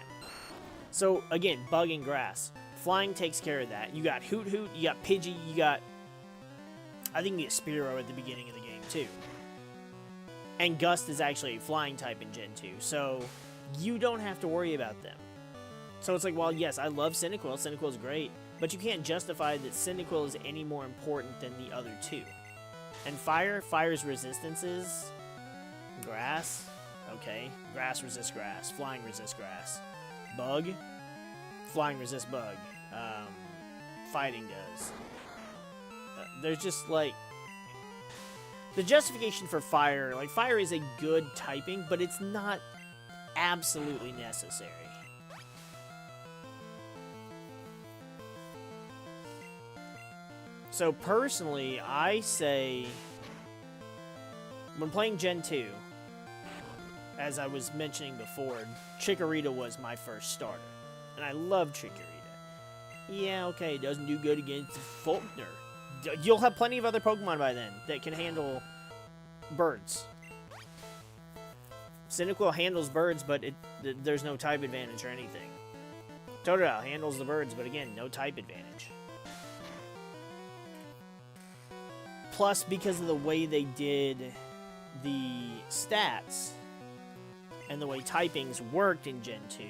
So, again, bug and grass. Flying takes care of that. You got Hoot Hoot, you got Pidgey, you got... I think you get Spearow at the beginning of the game, too. And Gust is actually a flying type in Gen 2, so you don't have to worry about them. So it's like, well, yes, I love Cyndaquil. Cyndaquil's great, but you can't justify that Cyndaquil is any more important than the other two. And fire's resistances, grass, okay, grass resists grass, flying resists grass. Bug, flying resists bug, fighting does. There's just, like, the justification for fire, like, fire is a good typing, but it's not absolutely necessary. So, personally, I say, when playing Gen 2, as I was mentioning before, Chikorita was my first starter. And I love Chikorita. Yeah, okay, it doesn't do good against Faulkner. You'll have plenty of other Pokemon by then that can handle birds. Cyndaquil handles birds, but there's no type advantage or anything. Totodile handles the birds, but again, no type advantage. Plus, because of the way they did the stats and the way typings worked in Gen 2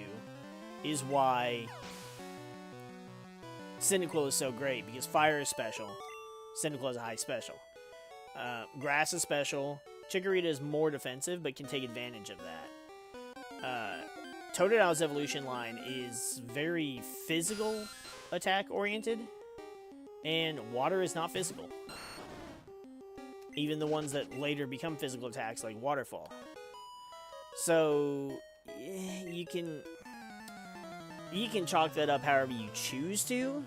is why Cyndaquil is so great, because Fire is special. Cyndaquil is a high special. Grass is special. Chikorita is more defensive, but can take advantage of that. Totodile's evolution line is very physical attack oriented, and water is not physical. Even the ones that later become physical attacks, like Waterfall. So you can chalk that up however you choose to,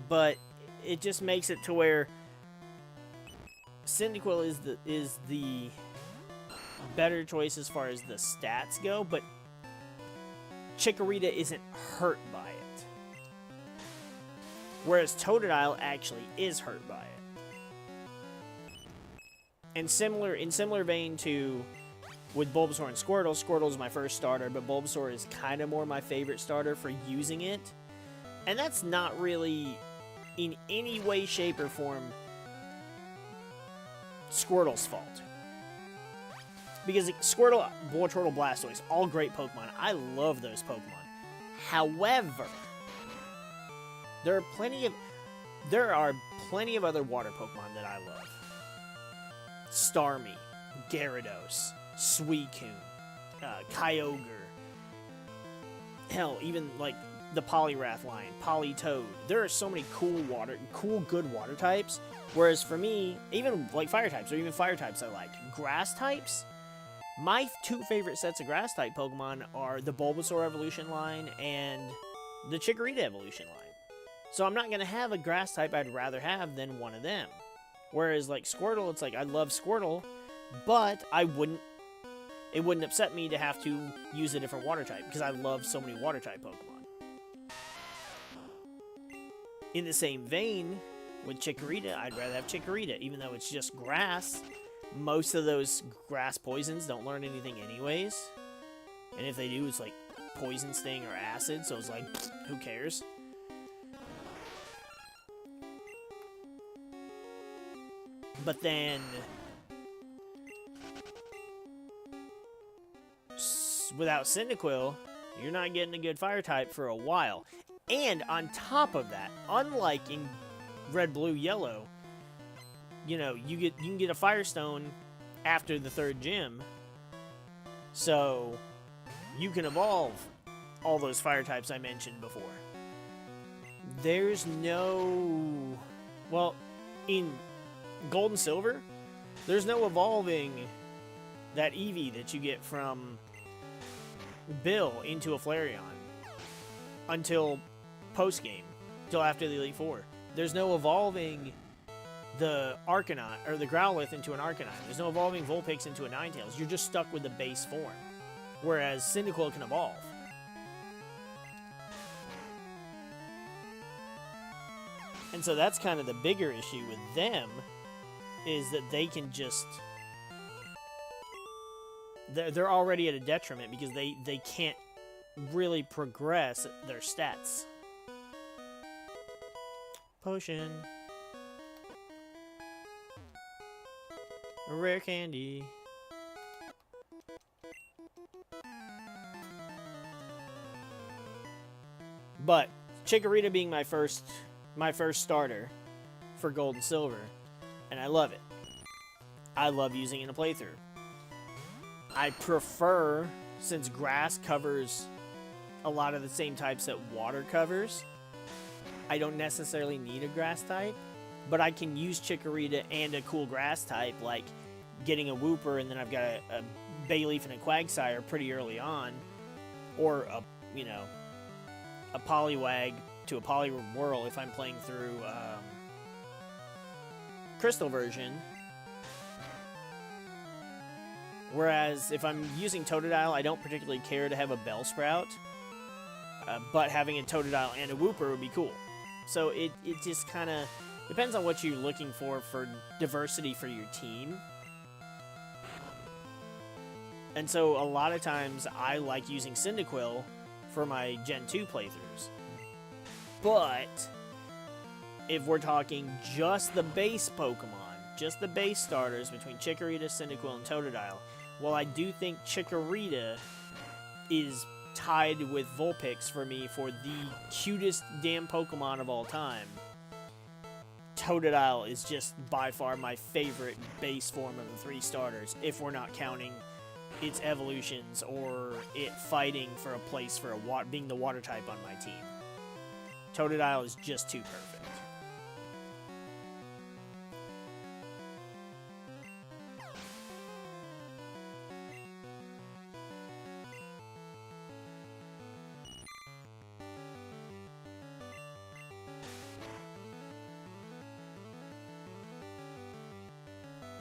but it just makes it to where Cyndaquil is the better choice as far as the stats go, but Chikorita isn't hurt by it. Whereas Totodile actually is hurt by it. And in similar vein to with Bulbasaur and Squirtle, Squirtle is my first starter, but Bulbasaur is kind of more my favorite starter for using it. And that's not really in any way, shape, or form Squirtle's fault. Because Squirtle, Voltortle, Blastoise, all great Pokemon. I love those Pokemon. However, there are plenty of other water Pokemon that I love. Starmie, Gyarados, Suicune, Kyogre. Hell, even like the Poliwrath line, Politoed. There are so many cool, good water types. Whereas for me, even like fire types, or even fire types I like. Grass types, my two favorite sets of grass type Pokemon are the Bulbasaur evolution line and the Chikorita evolution line. So I'm not going to have a grass type I'd rather have than one of them. Whereas like Squirtle, it's like I love Squirtle, but it wouldn't upset me to have to use a different water type because I love so many water type Pokemon. In the same vein, with Chikorita, I'd rather have Chikorita, even though it's just grass. Most of those grass poisons don't learn anything anyways. And if they do, it's like Poison Sting or Acid, so it's like, who cares? But then, without Cyndaquil, you're not getting a good fire type for a while. And on top of that, unlike in Red, Blue, Yellow, you know, you can get a Firestone after the third gym, so you can evolve all those fire types I mentioned before. There's no, well, in Gold and Silver, there's no evolving that Eevee that you get from Bill into a Flareon until post-game, till after the Elite Four. There's no evolving the Arcanine, or the Growlithe into an Arcanine. There's no evolving Vulpix into a Ninetales. You're just stuck with the base form. Whereas Cyndaquil can evolve. And so that's kind of the bigger issue with them, is that they can just... They're already at a detriment because they can't really progress their stats. Potion. A rare candy. But Chikorita being my first starter for Gold and Silver, and I love it. I love using it in a playthrough. I prefer, since grass covers a lot of the same types that water covers, I don't necessarily need a grass type, but I can use Chikorita and a cool grass type, like getting a Wooper, and then I've got a Bayleaf and a Quagsire pretty early on, or a Poliwag to a Poliwhirl if I'm playing through Crystal version. Whereas if I'm using Totodile, I don't particularly care to have a Bellsprout, but having a Totodile and a Wooper would be cool. So it just kind of depends on what you're looking for diversity for your team. And so a lot of times I like using Cyndaquil for my Gen 2 playthroughs. But if we're talking just the base Pokemon, just the base starters between Chikorita, Cyndaquil, and Totodile, while I do think Chikorita is tied with Vulpix for me for the cutest damn Pokemon of all time, Totodile is just by far my favorite base form of the 3 starters, if we're not counting its evolutions or it fighting for a place for being the water type on my team. Totodile is just too perfect.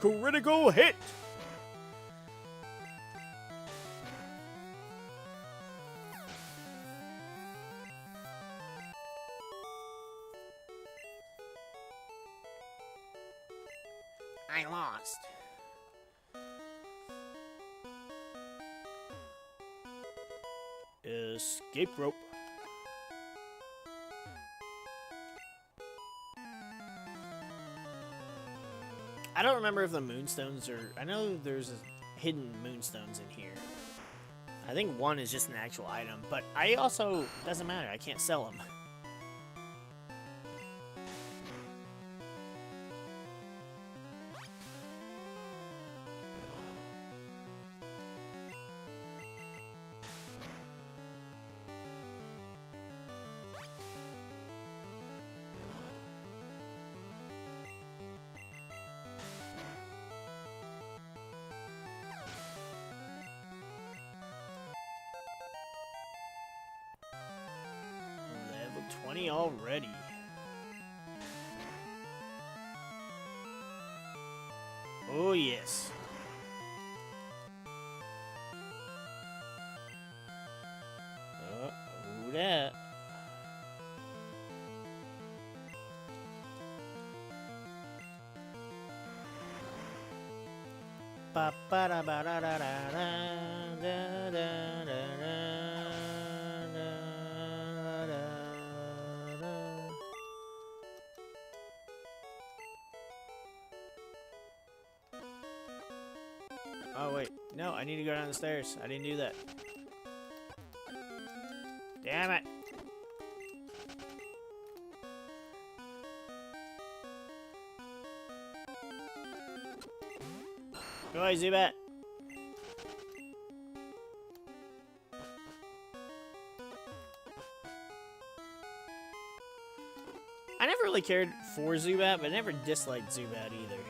Critical hit! I lost. Escape rope. I don't remember if the Moonstones are... I know there's hidden Moonstones in here. I think one is just an actual item, but I also... Doesn't matter, I can't sell them. Level 20 already. Oh, yes. Who that? Ba ba da ba da da da da da da da. Oh, wait. No, I need to go down the stairs. I didn't do that. Damn it. Go away, Zubat. I never really cared for Zubat, but I never disliked Zubat either.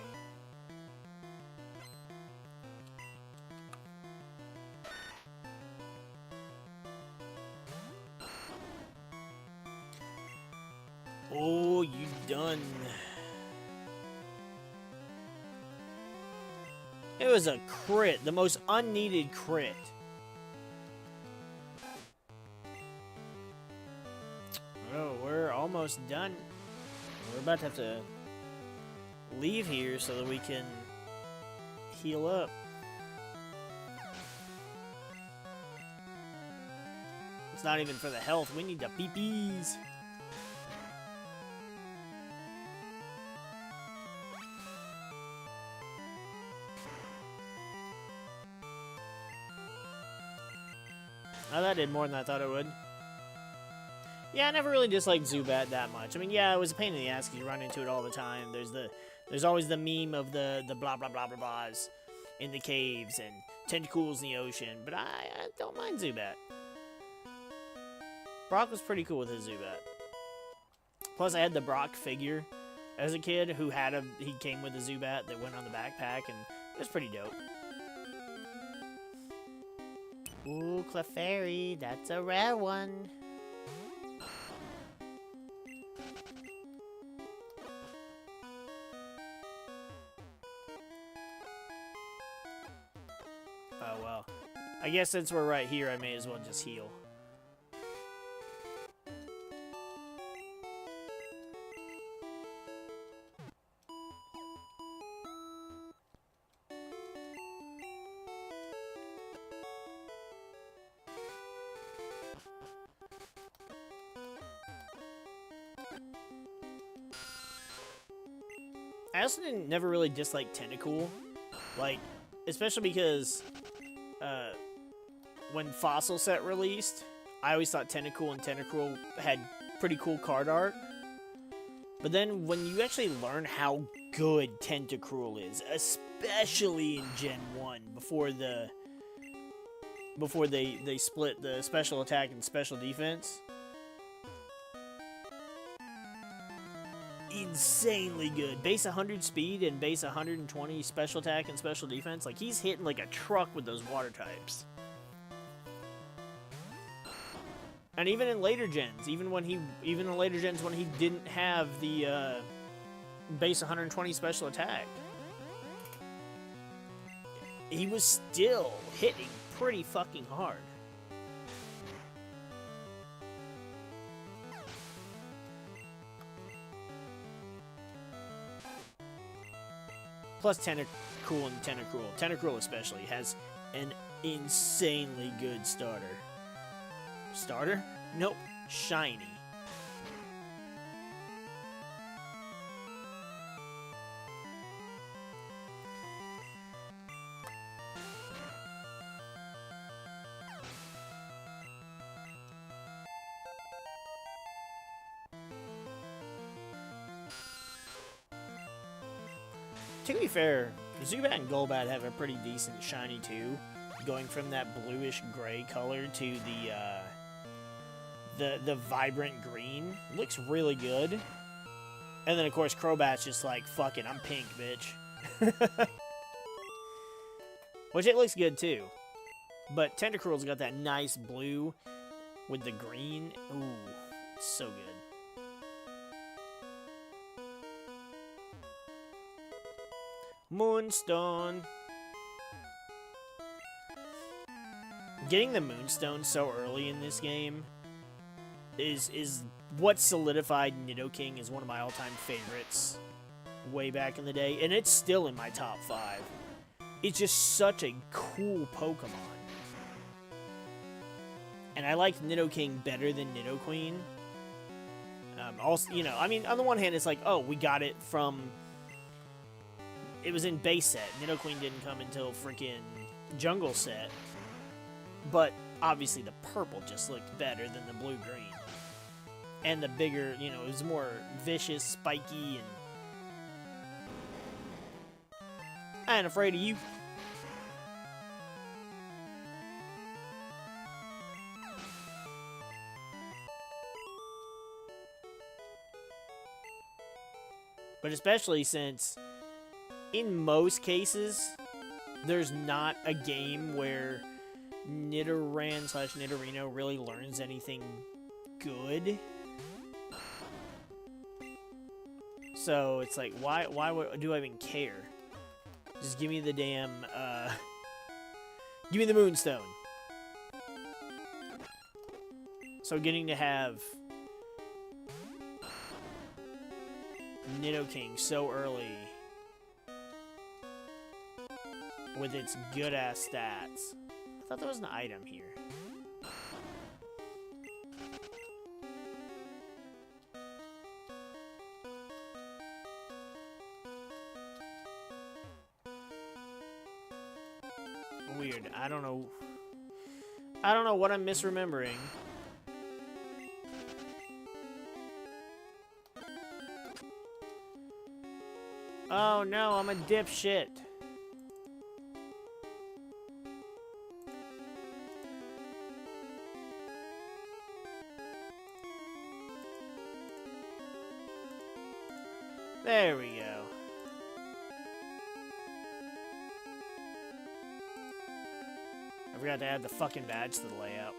Oh, you done. It was a crit, the most unneeded crit. Oh, we're almost done. We're about to have to leave here so that we can heal up. It's not even for the health, we need the peepees. Oh, that did more than I thought it would. Yeah, I never really disliked Zubat that much. I mean, yeah, it was a pain in the ass because you run into it all the time. There's always the meme of the blah blah blah blah blahs in the caves and tentacles in the ocean. But I don't mind Zubat. Brock was pretty cool with his Zubat. Plus, I had the Brock figure as a kid who he came with a Zubat that went on the backpack, and it was pretty dope. Ooh, Clefairy, that's a rare one. Oh, well. I guess since we're right here, I may as well just heal. I also never really disliked Tentacool. Like, especially because when Fossil Set released, I always thought Tentacool and Tentacruel had pretty cool card art. But then when you actually learn how good Tentacruel is, especially in Gen 1, before they split the special attack and special defense, insanely good. Base 100 speed and base 120 special attack and special defense. Like, he's hitting like a truck with those water types. And even in later gens, even in later gens when he didn't have the base 120 special attack, he was still hitting pretty fucking hard. Plus Tentacool and Tentacruel. Tentacruel especially has an insanely good starter. Starter? Nope. Shiny. To be fair, Zubat and Golbat have a pretty decent shiny too, going from that bluish gray color to the vibrant green. Looks really good. And then of course Crobat's just like, fuck it, I'm pink, bitch. Which it looks good too. But Tentacruel's got that nice blue with the green. Ooh, so good. Moonstone. Getting the Moonstone so early in this game is what solidified Nidoking as one of my all-time favorites way back in the day, and it's still in my top 5. It's just such a cool Pokemon. And I like Nidoking better than Nidoqueen. Also, you know, I mean, on the one hand, it's like, oh, we got it from... It was in base set. Nidoqueen didn't come until freaking jungle set. But obviously the purple just looked better than the blue-green. And the bigger, you know, it was more vicious, spiky, and... I ain't afraid of you. But especially since... in most cases, there's not a game where Nidoran/Nidorino really learns anything good. So it's like, why do I even care? Just give me the damn, give me the Moonstone. So getting to have Nidoking so early with its good-ass stats. I thought there was an item here. Weird. I don't know what I'm misremembering. Oh no, I'm a dipshit. There we go. I forgot to add the fucking badge to the layout.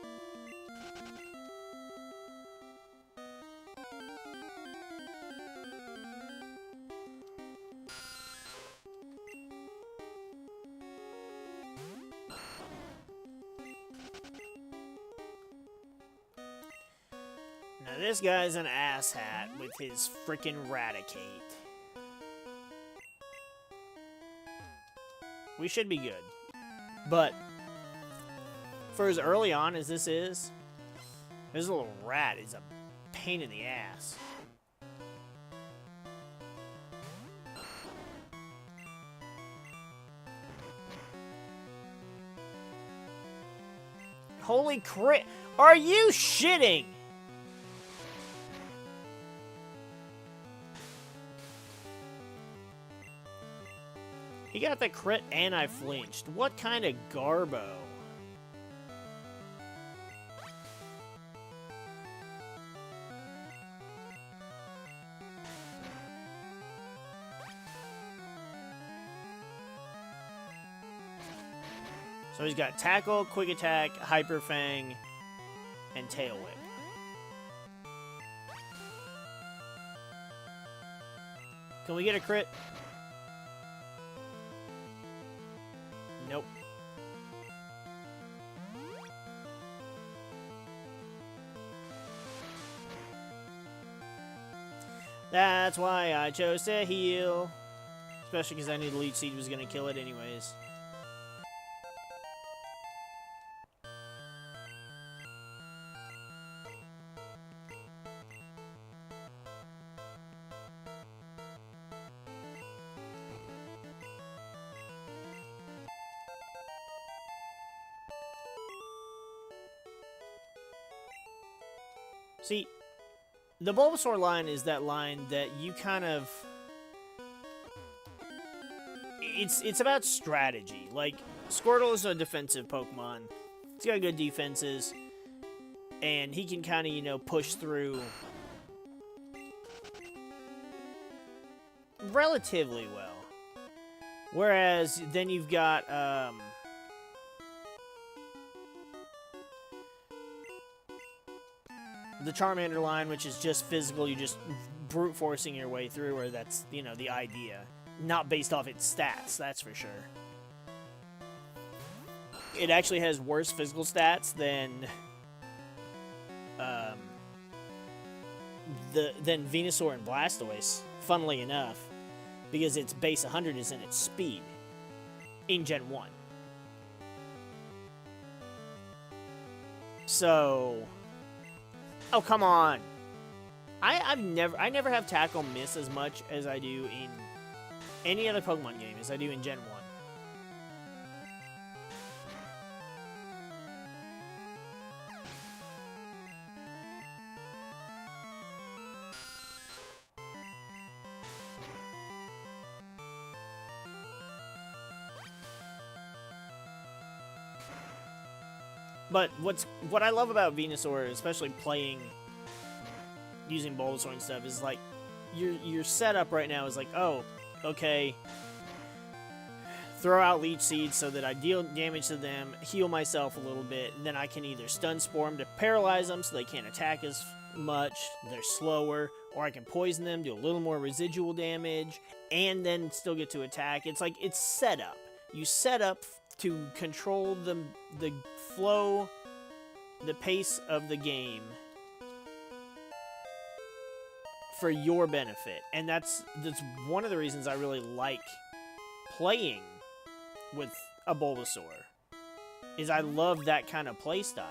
Now this guy's an asshat with his frickin' Raticate. We should be good. But for as early on as this is, this little rat is a pain in the ass. Holy crit! Are you shitting? He got the crit and I flinched. What kind of garbo? So he's got Tackle, Quick Attack, Hyper Fang, and Tail Whip. Can we get a crit? Nope. That's why I chose to heal. Especially because I knew the Leech Seed was going to kill it anyways. See, the Bulbasaur line is that line that you kind of... It's about strategy. Like, Squirtle is a defensive Pokemon. He's got good defenses. And he can kind of, you know, push through relatively well. Whereas, then you've got, the Charmander line, which is just physical, you're just brute forcing your way through, or that's, you know, the idea. Not based off its stats, that's for sure. It actually has worse physical stats than Venusaur and Blastoise, funnily enough, because its base 100 is in its speed in Gen 1. So... Oh, come on. I never have Tackle miss as much as I do in any other Pokemon game as I do in Gen 1. But what I love about Venusaur, especially playing using Bulbasaur and stuff, is like your setup right now is like, oh, okay, throw out Leech Seeds so that I deal damage to them, heal myself a little bit, and then I can either Stun Spore them to paralyze them so they can't attack as much, they're slower, or I can poison them, do a little more residual damage, and then still get to attack. It's like, it's setup. You set up to control the flow, the pace of the game for your benefit. And that's one of the reasons I really like playing with a Bulbasaur, is I love that kind of play style.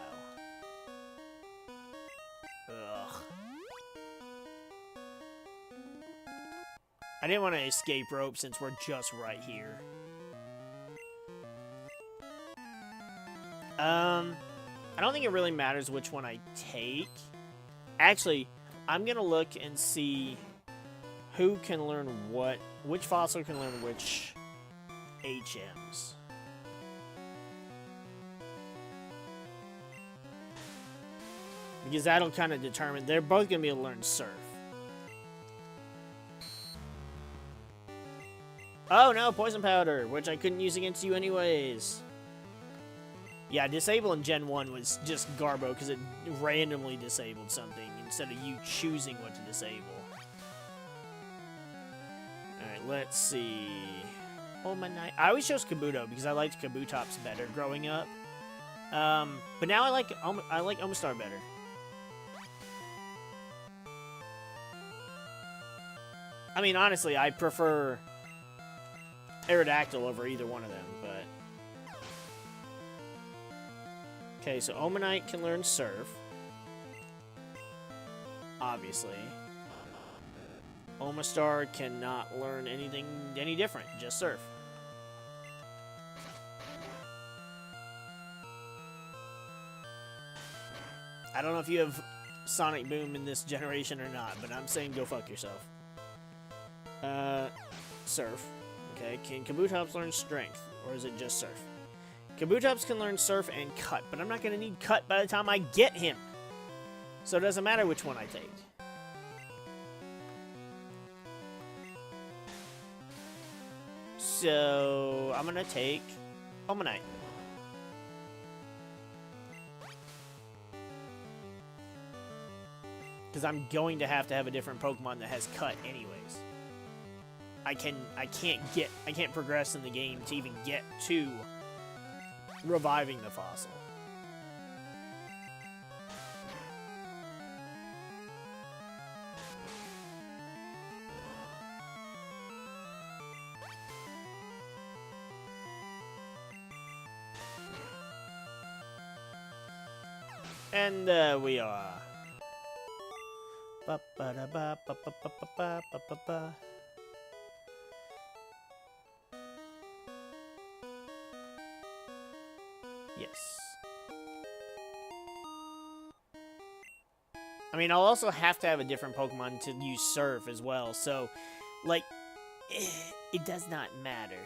Ugh. I didn't want to escape rope since we're just right here. I don't think it really matters which one I take. Actually, I'm gonna look and see who can learn what, which fossil can learn which HMs. Because that'll kind of determine, they're both gonna be able to learn Surf. Oh no, Poison Powder, which I couldn't use against you anyways. Yeah, Disable in Gen 1 was just garbo because it randomly disabled something instead of you choosing what to disable. Alright, let's see. Oh, my night. I always chose Kabuto because I liked Kabutops better growing up. But now I like Omastar better. I mean, honestly, I prefer Aerodactyl over either one of them, but... Okay, so Omanite can learn Surf. Obviously. Omastar cannot learn anything any different, just Surf. I don't know if you have Sonic Boom in this generation or not, but I'm saying go fuck yourself. Surf. Okay, can Kabutops learn Strength, or is it just Surf? Kabutops can learn Surf and Cut, but I'm not going to need Cut by the time I get him. So it doesn't matter which one I take. So I'm going to take Omanite. Because I'm going to have a different Pokemon that has Cut anyways. I can't progress in the game to even get to reviving the fossil. And we are. Ba ba da ba ba ba ba ba ba ba ba. Yes. I mean, I'll also have to have a different Pokemon to use Surf as well, so, like, it does not matter.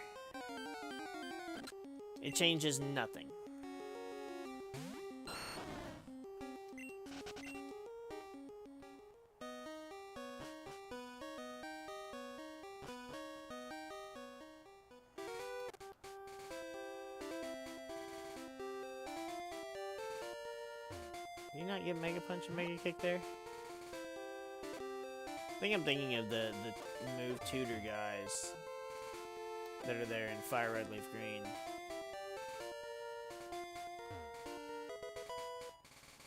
It changes nothing. Did you not get Mega Punch and Mega Kick there? I think I'm thinking of the move tutor guys that are there in Fire Red Leaf Green.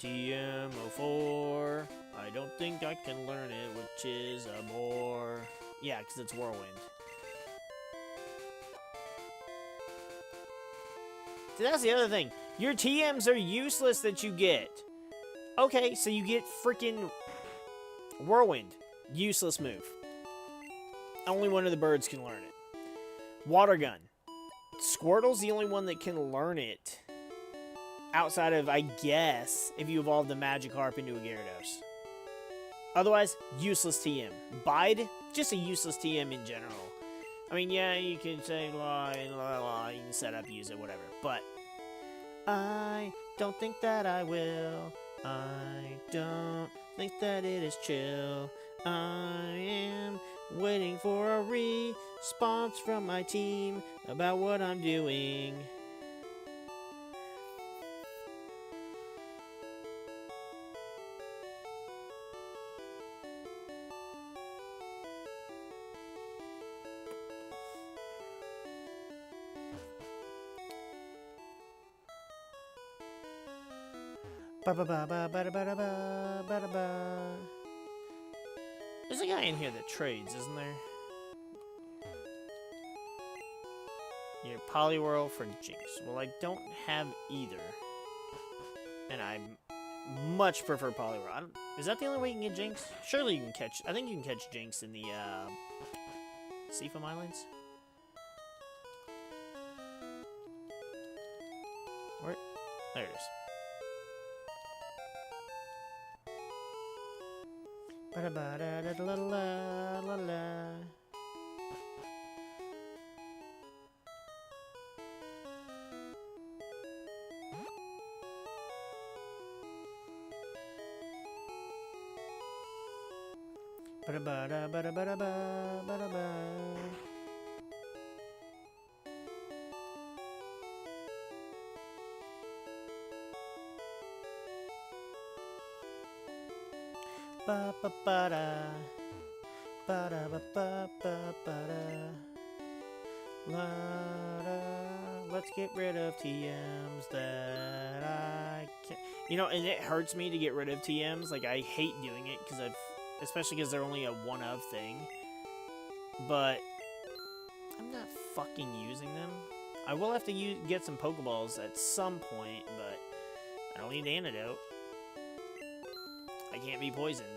TM04. I don't think I can learn it, which is a bore. Yeah, because it's Whirlwind. See, that's the other thing. Your TMs are useless that you get. Okay, so you get freaking Whirlwind. Useless move. Only one of the birds can learn it. Water Gun. Squirtle's the only one that can learn it. Outside of, I guess, if you evolve the Magikarp into a Gyarados. Otherwise, useless TM. Bide, just a useless TM in general. I mean, yeah, you can say, la, la, la, you can set up, use it, whatever. But, I don't think that I will. I don't think that it is chill. I am waiting for a response from my team about what I'm doing. Ba ba ba ba ba ba ba ba ba ba. There's a guy in here that trades, isn't there? Your Poliwhirl for Jinx. Well, I don't have either. And I much prefer Poliwhirl. Is that the only way you can get Jinx? Surely you can catch... I think you can catch Jinx in the, Seafoam Islands? Where? There it is. Ba ba da da la la la la. Ba ba da ba da ba da ba ba da ba. Ba ba ba da ba da ba ba ba ba da. La da. Let's get rid of TMs that I can't. You know, and it hurts me to get rid of TMs. Like, I hate doing it because especially because they're only a one of thing. But I'm not fucking using them. I will have to get some Pokeballs at some point, but I don't need Antidote. I can't be poisoned.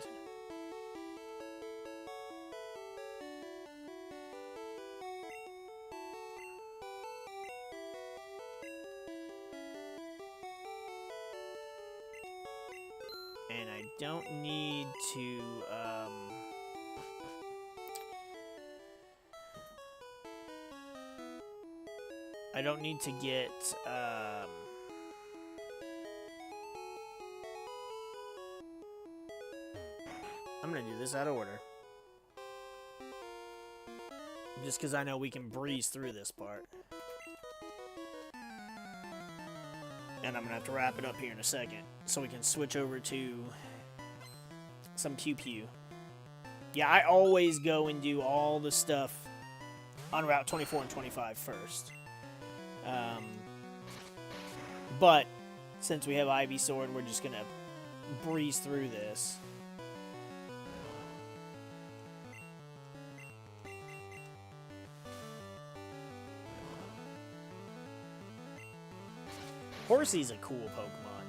and I don't need to, I don't need to get, I'm gonna do this out of order. Just because I know we can breeze through this part. And I'm gonna have to wrap it up here in a second, so we can switch over to some pew-pew. Yeah, I always go and do all the stuff on Route 24 and 25 first. But since we have Ivysaur, we're just gonna breeze through this. Horsey's a cool Pokemon.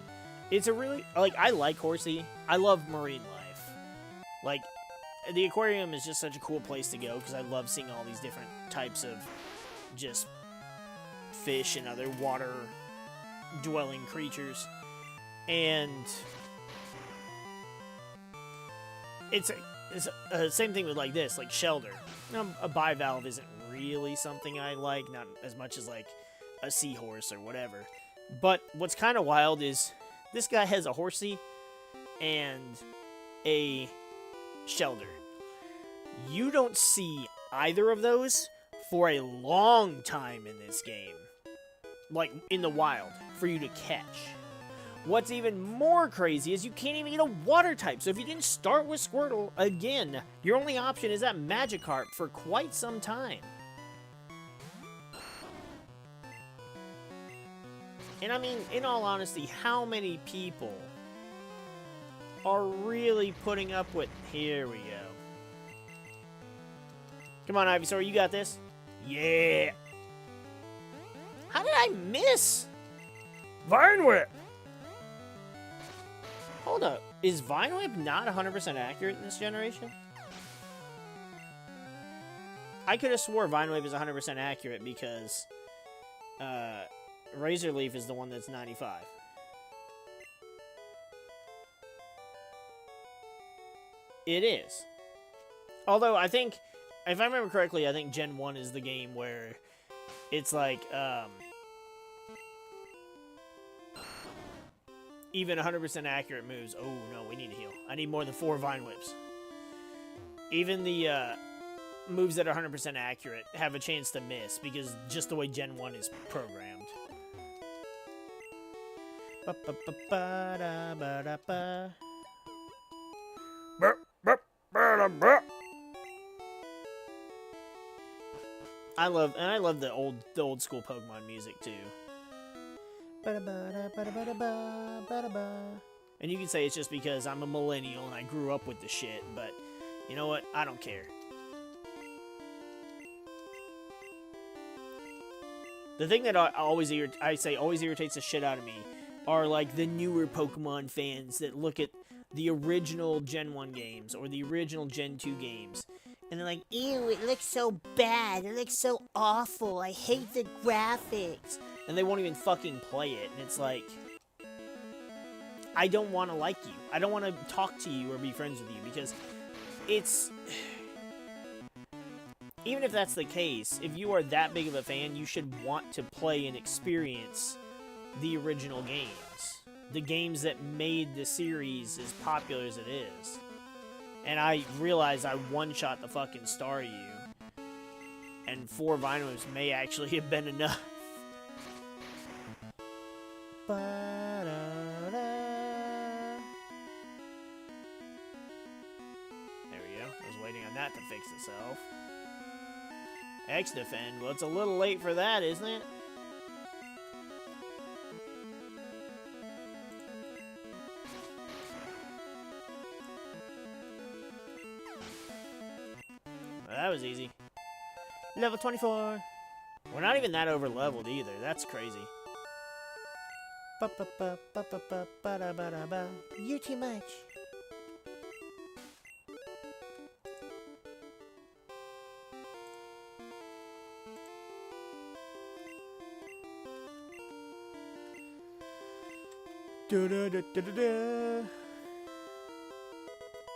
It's a really, like, I like Horsey. I love marine life. Like, the aquarium is just such a cool place to go because I love seeing all these different types of just fish and other water-dwelling creatures. And it's same thing with, like, this, like, Shelter. A bivalve isn't really something I like, not as much as, like, a seahorse or whatever. But what's kind of wild is this guy has a Horsey and a Shelter. You don't see either of those for a long time in this game. Like, in the wild, for you to catch. What's even more crazy is you can't even get a water type. So if you didn't start with Squirtle, again, your only option is that Magikarp for quite some time. And I mean, in all honesty, how many people are really putting up with... Here we go. Come on, Ivysaur, you got this. Yeah. How did I miss? Vine Whip. Hold up. Is Vine Whip not 100% accurate in this generation? I could have swore Vine Whip is 100% accurate because... Razor Leaf is the one that's 95. It is. Although, I think, if I remember correctly, I think Gen 1 is the game where it's like, even 100% accurate moves. Oh, no, we need to heal. I need more than 4 Vine Whips. Even the, moves that are 100% accurate have a chance to miss because just the way Gen 1 is programmed. I love the old school Pokemon music too. And you can say it's just because I'm a millennial and I grew up with the shit, but you know what? I don't care. The thing that always irritates the shit out of me are like the newer Pokemon fans that look at the original Gen 1 games or the original Gen 2 games and they're like, ew, it looks so bad, it looks so awful, I hate the graphics, and they won't even fucking play it. And it's like, I don't want to like you, I don't want to talk to you or be friends with you because it's... Even if that's the case, if you are that big of a fan, you should want to play and experience the original games. The games that made the series as popular as it is. And I realized I one-shot the fucking Staryu. And 4 Vine Whips may actually have been enough. There we go. I was waiting on that to fix itself. X-Defend. Well, it's a little late for that, isn't it? Well, that was easy. Level 24. We're not even that over-leveled either. That's crazy. You're too much.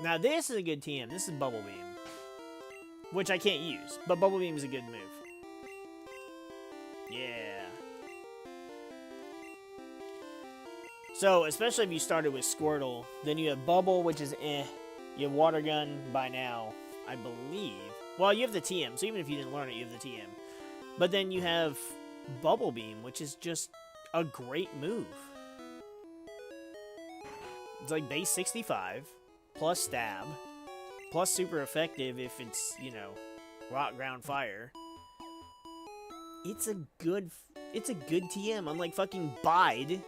Now this is a good TM. This is Bubble Beam, which I can't use, but Bubble Beam is a good move. Yeah. So, especially if you started with Squirtle, then you have Bubble, which is eh. You have Water Gun by now, I believe. Well, you have the TM, so even if you didn't learn it, you have the TM. But then you have Bubble Beam, which is just a great move. It's like base 65, plus stab, plus super effective if it's, you know, rock, ground, fire. It's a good TM, unlike fucking Bide.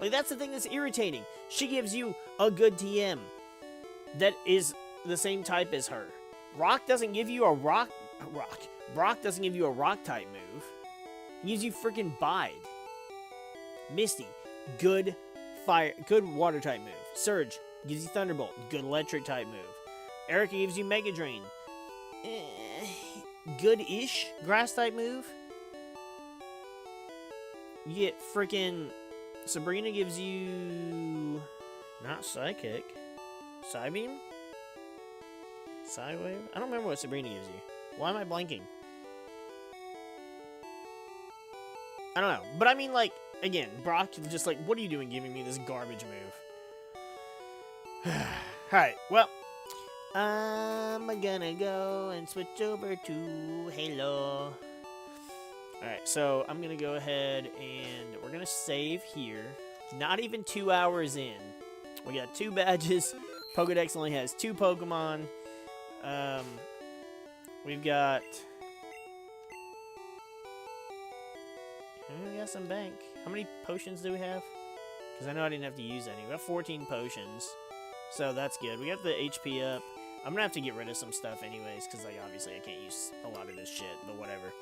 Like, that's the thing that's irritating. She gives you a good TM that is the same type as her. Brock doesn't give you a rock type move. He gives you freaking Bide. Misty, good water type move. Surge gives you Thunderbolt, good electric type move. Erica gives you Mega Drain. Good-ish grass type move. You get freaking Sabrina gives you not Psychic. Psybeam? Psywave? I don't remember what Sabrina gives you. Why am I blanking? I don't know. But I mean, like, again, Brock just like, what are you doing giving me this garbage move? Alright, well, I'm gonna go and switch over to Halo. Alright, so I'm gonna go ahead and we're gonna save here. Not even 2 hours in. We got 2 badges. Pokedex only has 2 Pokemon. We've got some bank. How many potions do we have? Because I know I didn't have to use any. We got 14 potions. So that's good. We got the HP up. I'm going to have to get rid of some stuff anyways. Because, like, obviously I can't use a lot of this shit. But whatever.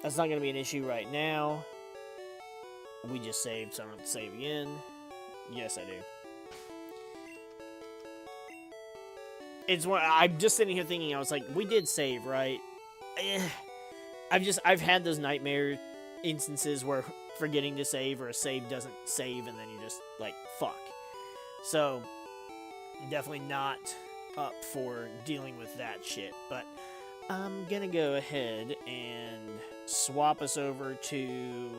That's not going to be an issue right now. We just saved, so I don't have to save again. Yes, I do. I'm just sitting here thinking, I was like, we did save, right? I've had those nightmare instances where forgetting to save or a save doesn't save and then you're just like, fuck. So, definitely not up for dealing with that shit. But I'm gonna go ahead and swap us over to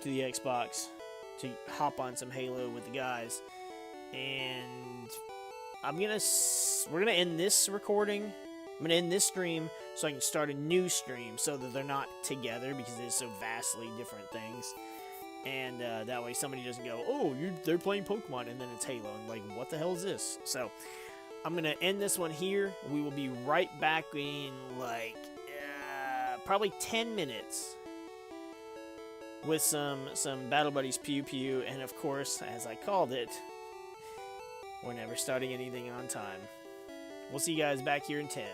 the Xbox to hop on some Halo with the guys. And we're gonna end this recording. I'm gonna end this stream so I can start a new stream so that they're not together because it's so vastly different things. And that way somebody doesn't go, oh, they're playing Pokemon, and then it's Halo. And like, what the hell is this? So I'm gonna end this one here. We will be right back in like probably 10 minutes with some Battle Buddies Pew Pew. And of course, as I called it, we're never starting anything on time. We'll see you guys back here in 10.